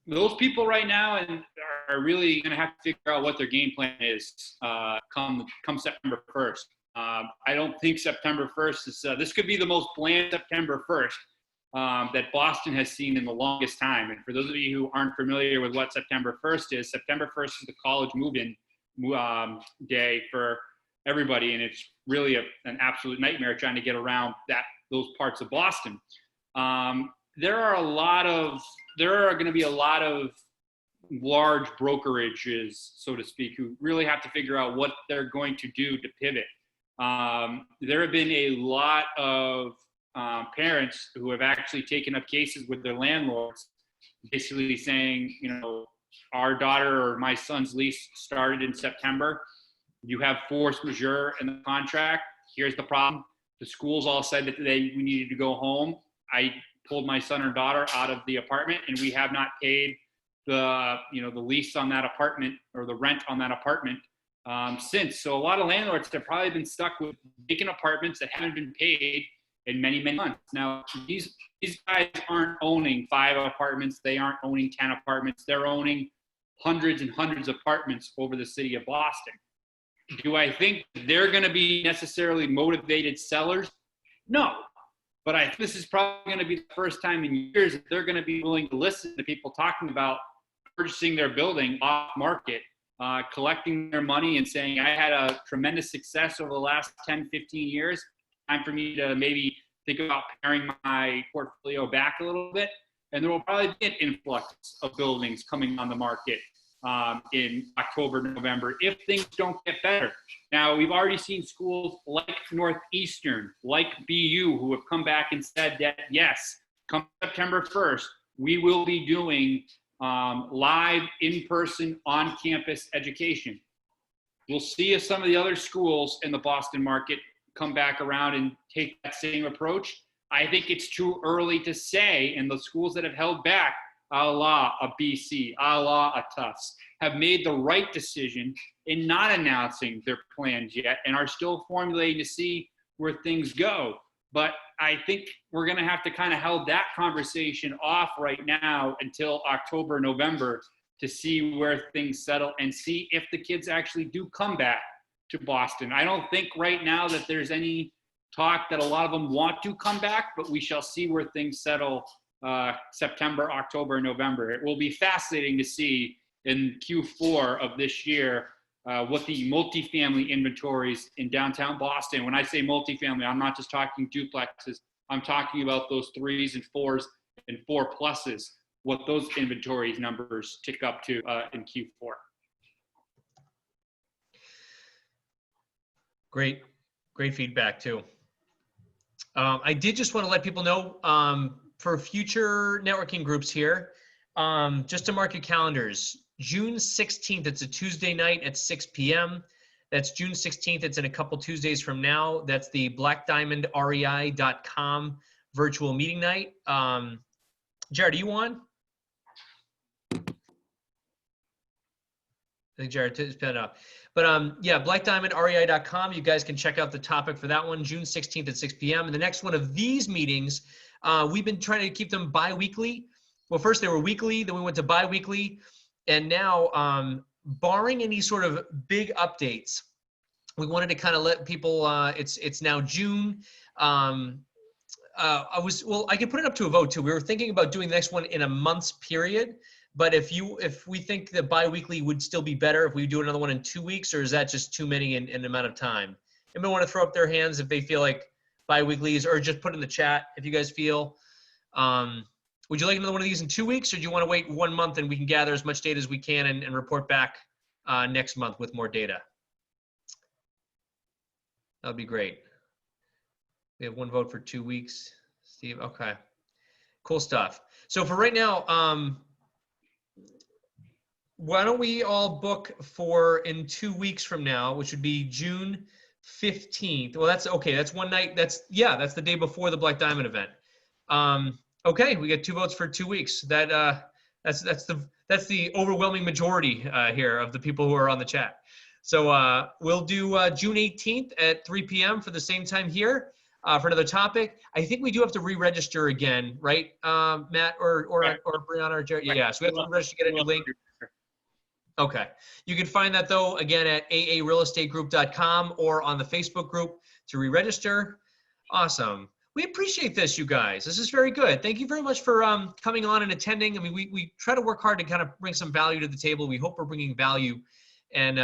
Those people right now are really going to have to figure out what their game plan is come September 1st. I don't think September 1st is, this could be the most bland September 1st that Boston has seen in the longest time. And for those of you who aren't familiar with what September 1st is, September 1st is the college move-in day for everybody, and it's really an absolute nightmare trying to get around those parts of Boston. There are going to be a lot of large brokerages, so to speak, who really have to figure out what they're going to do to pivot. There have been a lot of parents who have actually taken up cases with their landlords, basically saying, our daughter or my son's lease started in September. You have force majeure in the contract. Here's the problem. The schools all said that we needed to go home. I pulled my son or daughter out of the apartment, and we have not paid the lease on that apartment or the rent on that apartment since. So a lot of landlords have probably been stuck with vacant apartments that haven't been paid in many, many months. Now, these guys aren't owning 5 apartments. They aren't owning 10 apartments. They're owning hundreds and hundreds of apartments over the city of Boston. Do I think they're going to be necessarily motivated sellers? No. But I think this is probably going to be the first time in years that they're going to be willing to listen to people talking about purchasing their building off market, collecting their money and saying, I had a tremendous success over the last 10, 15 years. Time for me to maybe think about paring my portfolio back a little bit. And there will probably be an influx of buildings coming on the market in October, November, if things don't get better. Now, we've already seen schools like Northeastern, like BU, who have come back and said that, yes, come September 1st, we will be doing live, in-person, on-campus education. We'll see if some of the other schools in the Boston market come back around and take that same approach. I think it's too early to say, and the schools that have held back, a la a BC, a la a Tufts, have made the right decision in not announcing their plans yet and are still formulating to see where things go. But I think we're going to have to kind of hold that conversation off right now until October, November, to see where things settle and see if the kids actually do come back to Boston. I don't think right now that there's any talk that a lot of them want to come back, but we shall see where things settle September, October, November. It will be fascinating to see in Q4 of this year what the multifamily inventories in downtown Boston. When I say multifamily, I'm not just talking duplexes. I'm talking about those 3s and 4s and 4+s, what those inventory numbers tick up to in Q4. Great feedback too. I did just want to let people know for future networking groups here, just to mark your calendars, June 16th, it's a Tuesday night at 6 p.m. That's June 16th. It's in a couple Tuesdays from now. That's the blackdiamondrei.com virtual meeting night. Jared, are you on? I think Jared is put it up. But yeah, blackdiamondrei.com. You guys can check out the topic for that one, June 16th at 6 p.m. And the next one of these meetings, we've been trying to keep them bi-weekly. Well, first they were weekly, then we went to bi-weekly. And now, barring any sort of big updates, we wanted to kind of let people, it's now June. I could put it up to a vote too. We were thinking about doing the next one in a month's period. But if we think that bi-weekly would still be better if we do another one in 2 weeks, or is that just too many in an amount of time? Anybody want to throw up their hands if they feel like bi-weekly is, or just put in the chat if you guys feel. Would you like another one of these in 2 weeks, or do you want to wait 1 month and we can gather as much data as we can and report back next month with more data? That would be great. We have one vote for 2 weeks. Steve, okay. Cool stuff. So for right now, why don't we all book for in 2 weeks from now, which would be June 15th. Well, that's okay. That's one night. That's the day before the Black Diamond event. Okay, we get 2 votes for 2 weeks. That's the overwhelming majority here of the people who are on the chat. So we'll do June 18th at 3 p.m. for the same time here for another topic. I think we do have to re-register again, right, Matt or Brianna or Jerry? Yeah, so we have to register to get a new link. Okay. You can find that, though, again, at aarealestategroup.com or on the Facebook group to re-register. Awesome. We appreciate this, you guys. This is very good. Thank you very much for coming on and attending. I mean, we try to work hard to kind of bring some value to the table. We hope we're bringing value. And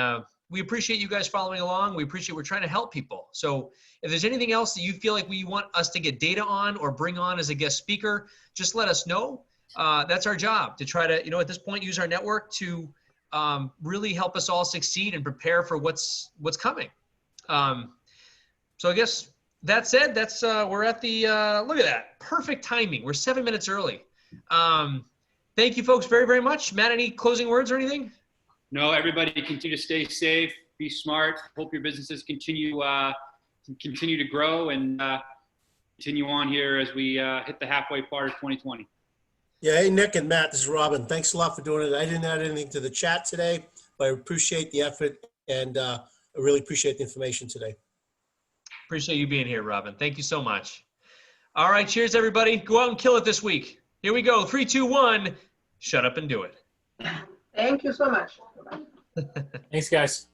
we appreciate you guys following along. We're trying to help people. So if there's anything else that you feel like we want us to get data on or bring on as a guest speaker, just let us know. That's our job, to try to, at this point, use our network to really help us all succeed and prepare for what's coming. So I guess that said, that's we're at the look at that, perfect timing. We're 7 minutes early. Thank you, folks, very, very much. Matt, any closing words or anything? No, everybody continue to stay safe, be smart. Hope your businesses continue to grow and continue on here as we hit the halfway part of 2020. Yeah, hey, Nick and Matt, this is Robin. Thanks a lot for doing it. I didn't add anything to the chat today, but I appreciate the effort and I really appreciate the information today. Appreciate you being here, Robin. Thank you so much. All right, cheers, everybody. Go out and kill it this week. Here we go. 3, 2, 1. Shut up and do it. Thank you so much. Thanks, guys.